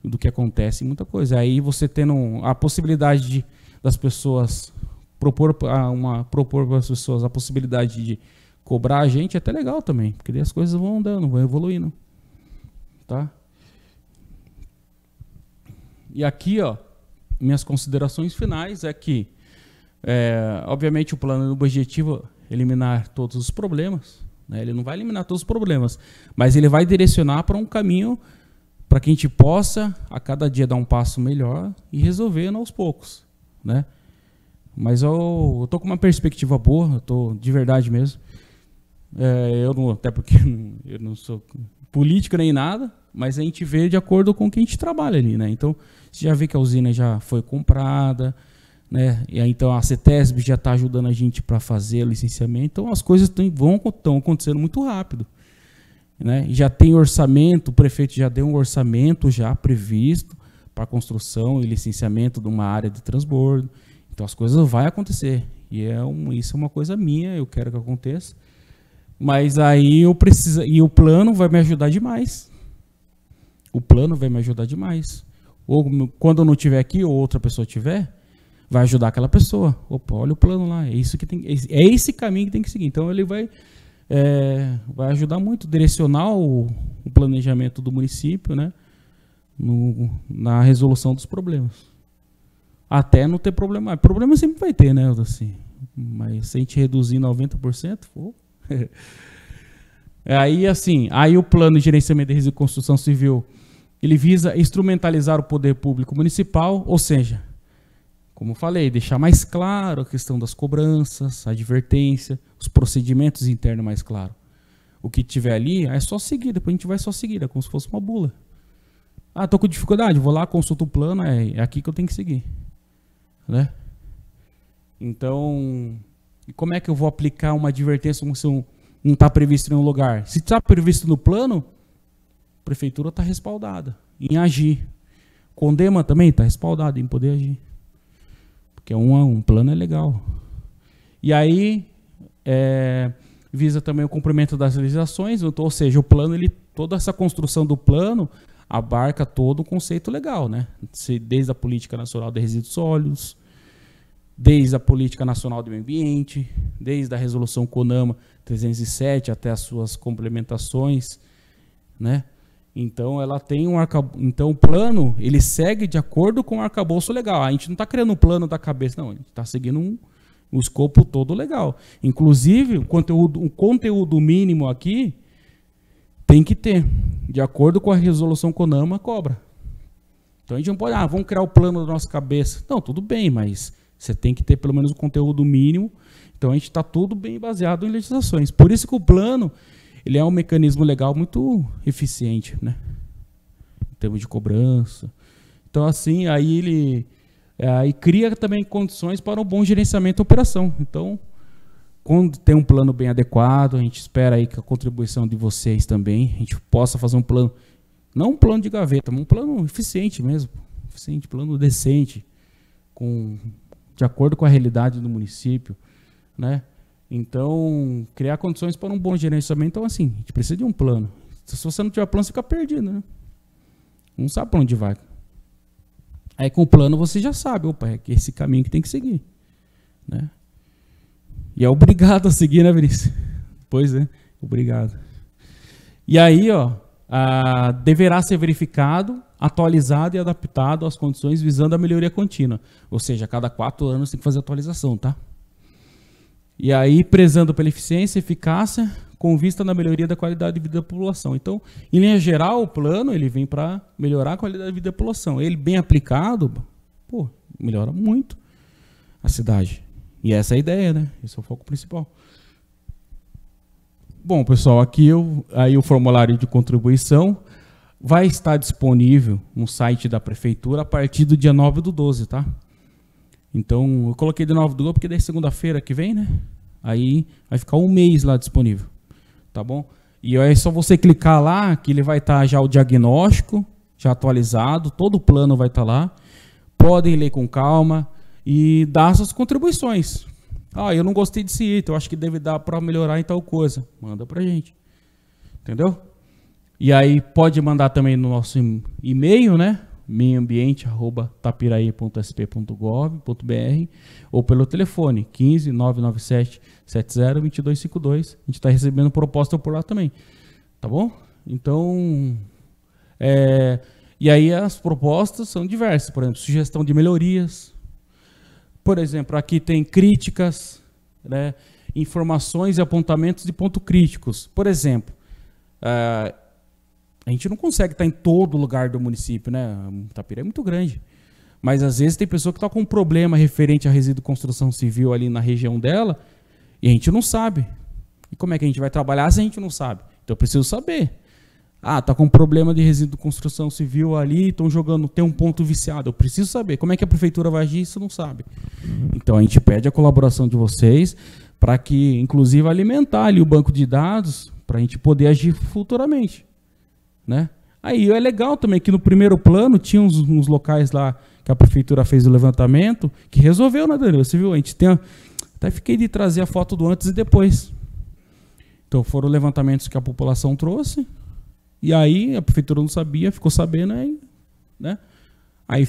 do que acontece, muita coisa. Aí você tendo a possibilidade das pessoas propor para as pessoas a possibilidade de cobrar a gente é até legal também, porque daí as coisas vão andando, vão evoluindo, tá? E aqui, ó, minhas considerações finais é que, obviamente, o plano objetivo é eliminar todos os problemas, né? Ele não vai eliminar todos os problemas, mas ele vai direcionar para um caminho para que a gente possa, a cada dia, dar um passo melhor e resolvendo aos poucos, né? Mas eu tô com uma perspectiva boa, eu tô de verdade mesmo. Até porque eu não sou político nem nada, mas a gente vê de acordo com o que a gente trabalha ali, né? Então, você já vê que a usina já foi comprada, né? E aí, então a CETESB já está ajudando a gente para fazer o licenciamento. Então as coisas estão acontecendo muito rápido, né? Já tem orçamento, o prefeito já deu um orçamento já previsto para construção e licenciamento de uma área de transbordo. Então as coisas vão acontecer. E isso é uma coisa minha, eu quero que aconteça. Mas aí e o plano vai me ajudar demais. O plano vai me ajudar demais. Ou quando eu não estiver aqui, ou outra pessoa estiver, vai ajudar aquela pessoa. Opa, olha o plano lá. É esse caminho que tem que seguir. Então ele vai ajudar muito, direcionar o planejamento do município, né, na resolução dos problemas. Até não ter problema. Problema sempre vai ter, né? Assim, mas se a gente reduzir 90%, pô. Aí o plano de gerenciamento de resíduos de construção civil, ele visa instrumentalizar o poder público municipal, ou seja, como eu falei, deixar mais claro a questão das cobranças, a advertência, os procedimentos internos mais claros. O que tiver ali é só seguir, depois a gente vai só seguir, é como se fosse uma bula. Tô com dificuldade, vou lá, consulto o plano, é aqui que eu tenho que seguir, né? Então, como é que eu vou aplicar uma advertência se não está previsto em nenhum lugar? Se está previsto no plano, a prefeitura está respaldada em agir. Condema também está respaldada em poder agir. Porque um plano é legal. E aí, visa também o cumprimento das legislações, ou seja, o plano, toda essa construção do plano abarca todo o conceito legal, né? Desde a Política Nacional de Resíduos Sólidos, desde a Política Nacional do Meio Ambiente, desde a Resolução CONAMA 307 até as suas complementações, né? Então ela tem então o plano, ele segue de acordo com o arcabouço legal. A gente não está criando um plano da cabeça, não. A gente está seguindo um escopo todo legal. Inclusive, o conteúdo mínimo aqui tem que ter, de acordo com a Resolução CONAMA, cobra. Então a gente não pode, vamos criar o plano da nossa cabeça. Não, tudo bem, mas você tem que ter pelo menos o conteúdo mínimo. Então a gente está tudo bem baseado em legislações. Por isso que o plano, ele é um mecanismo legal muito eficiente, né? Em termos de cobrança. Então assim, aí ele cria também condições para um bom gerenciamento da operação. Então, quando tem um plano bem adequado, a gente espera aí que a contribuição de vocês também, a gente possa fazer um plano, não um plano de gaveta, mas um plano eficiente mesmo, eficiente, plano decente, de acordo com a realidade do município, né? Então, criar condições para um bom gerenciamento. Então, assim, a gente precisa de um plano. Se você não tiver plano, você fica perdido, né? Não sabe para onde vai. Aí com o plano você já sabe, opa, é esse caminho que tem que seguir, né? E é obrigado a seguir, né, Vinícius? Pois é, obrigado. E aí, deverá ser verificado, atualizado e adaptado às condições visando a melhoria contínua. Ou seja, a cada 4 anos tem que fazer atualização, tá? E aí, prezando pela eficiência e eficácia, com vista na melhoria da qualidade de vida da população. Então, em linha geral, o plano ele vem para melhorar a qualidade de vida da população. Ele bem aplicado, melhora muito a cidade. E essa é a ideia, né? Esse é o foco principal. Bom, pessoal, aqui aí o formulário de contribuição vai estar disponível no site da Prefeitura a partir do dia 9/12, tá? Então, eu coloquei de 9/12 porque daí segunda-feira que vem, né? Aí vai ficar um mês lá disponível. Tá bom? E é só você clicar lá que ele vai estar já o diagnóstico, já atualizado, todo o plano vai estar lá. Podem ler com calma e dar suas contribuições. Eu não gostei desse item, eu acho que deve dar para melhorar em tal coisa. Manda pra gente. Entendeu? E aí pode mandar também no nosso e-mail, né? meioambiente@tapiraí.sp.gov.br ou pelo telefone 15 997 70 2252. A gente está recebendo proposta por lá também, tá bom? Então, e aí as propostas são diversas, por exemplo, sugestão de melhorias, por exemplo, aqui tem críticas, né? Informações e apontamentos de pontos críticos. Por exemplo, a gente não consegue estar em todo lugar do município, né? Tapiraí é muito grande. Mas às vezes tem pessoa que está com um problema referente a resíduo de construção civil ali na região dela e a gente não sabe. E como é que a gente vai trabalhar se a gente não sabe? Então eu preciso saber. Está com um problema de resíduo de construção civil ali, estão jogando, tem um ponto viciado. Eu preciso saber. Como é que a prefeitura vai agir se não sabe? Então a gente pede a colaboração de vocês para que, inclusive, alimentar ali o banco de dados para a gente poder agir futuramente. Né? Aí é legal também que no primeiro plano tinha uns locais lá que a prefeitura fez o levantamento que resolveu, né, Danilo? Você viu? A gente tem até fiquei de trazer a foto do antes e depois. Então foram levantamentos que a população trouxe e aí a prefeitura não sabia, ficou sabendo aí, né? Aí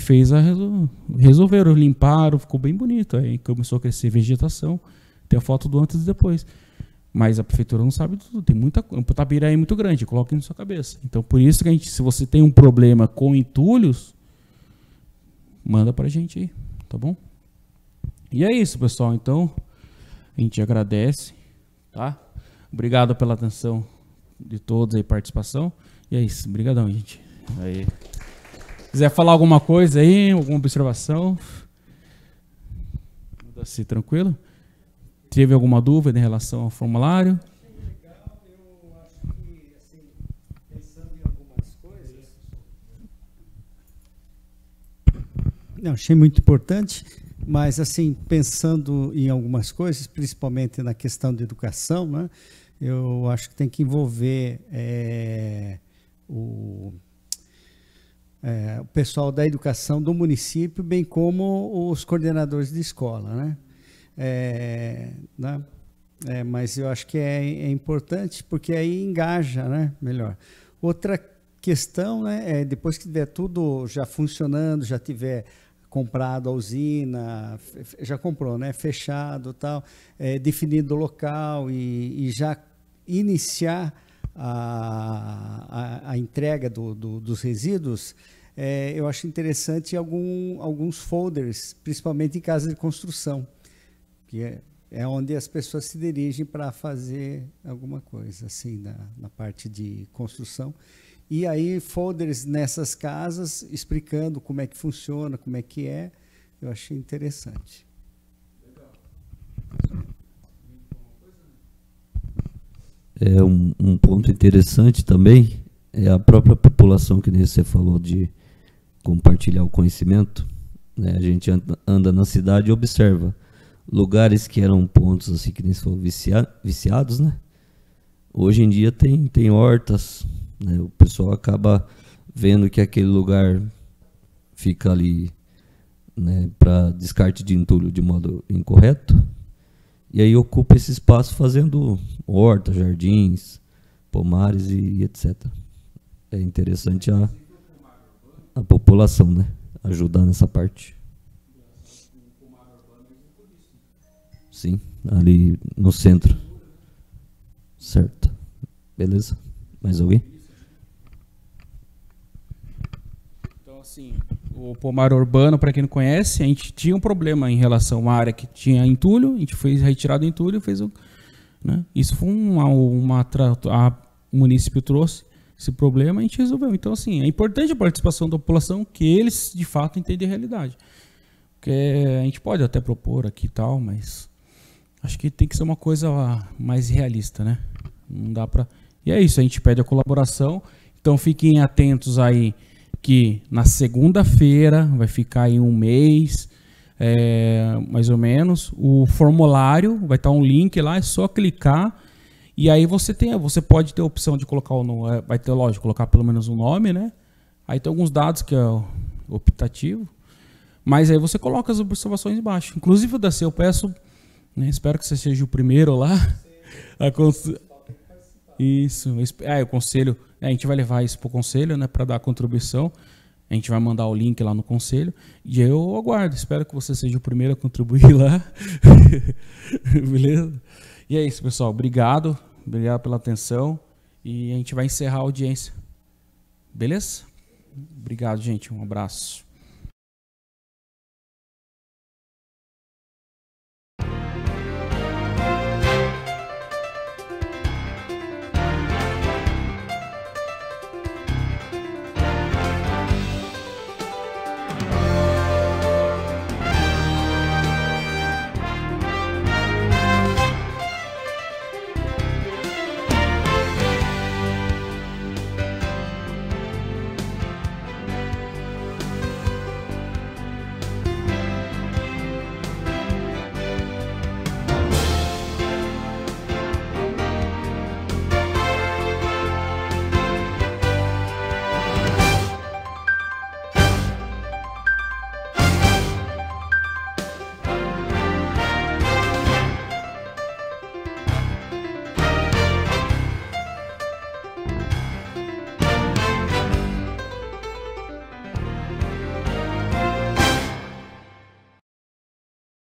resolveram, limparam, ficou bem bonito. Aí começou a crescer vegetação, tem a foto do antes e depois. Mas a prefeitura não sabe tudo, tem muita coisa. O Tapiraí é muito grande, coloque na sua cabeça. Então, por isso que se você tem um problema com entulhos, manda pra gente aí, tá bom? E é isso, pessoal. Então, a gente agradece, tá? Obrigado pela atenção de todos aí, participação. E é isso, obrigadão, gente. Aí. Quiser falar alguma coisa aí, alguma observação? Assim, tranquilo? Teve alguma dúvida em relação ao formulário? Achei legal, eu acho que, assim, pensando em algumas coisas... Não, achei muito importante, mas, assim, pensando em algumas coisas, principalmente na questão de educação, né, eu acho que tem que envolver o pessoal da educação do município, bem como os coordenadores de escola, né? Mas eu acho que é importante porque aí engaja, né, melhor. Outra questão, né, depois que tiver tudo já funcionando, já tiver comprado a usina, já comprou, né, fechado, tal, definido o local e já iniciar a entrega dos resíduos, eu acho interessante alguns folders, principalmente em casa de construção, que é onde as pessoas se dirigem para fazer alguma coisa, assim, na parte de construção. e aí folders nessas casas explicando como é que funciona, como é que é. Eu achei interessante. É um ponto interessante também é a própria população, que nem você falou, de compartilhar o conhecimento, né? A gente anda na cidade e observa lugares que eram pontos assim, que nem você falou, viciados, né? Hoje em dia tem hortas, né? O pessoal acaba vendo que aquele lugar fica ali, né, para descarte de entulho de modo incorreto, e aí ocupa esse espaço fazendo hortas, jardins, pomares e etc. É interessante a população, né, ajudar nessa parte. Sim, ali no centro. Certo. Beleza? Mais alguém? Então, assim, o pomar urbano, para quem não conhece, a gente tinha um problema em relação a uma área que tinha entulho, a gente fez retirado o entulho e fez o... Né? Isso foi o município trouxe esse problema e a gente resolveu. Então, assim, é importante a participação da população, que eles, de fato, entendem a realidade. Porque a gente pode até propor aqui e tal, mas acho que tem que ser uma coisa mais realista, né? Não dá para... E é isso, a gente pede a colaboração. Então, fiquem atentos aí que na segunda-feira, vai ficar aí um mês, mais ou menos, o formulário, vai estar um link lá, é só clicar, e aí você pode ter a opção de colocar vai ter, lógico, colocar pelo menos um nome, né? Aí tem alguns dados que é optativo, mas aí você coloca as observações embaixo. Inclusive, Daci, eu peço, né, espero que você seja o primeiro lá. Isso, o conselho, a gente vai levar isso para o conselho, né, para dar a contribuição. A gente vai mandar o link lá no conselho e eu aguardo, espero que você seja o primeiro a contribuir lá. Beleza? E é isso, pessoal, obrigado pela atenção e a gente vai encerrar a audiência. Beleza? Obrigado, gente, um abraço.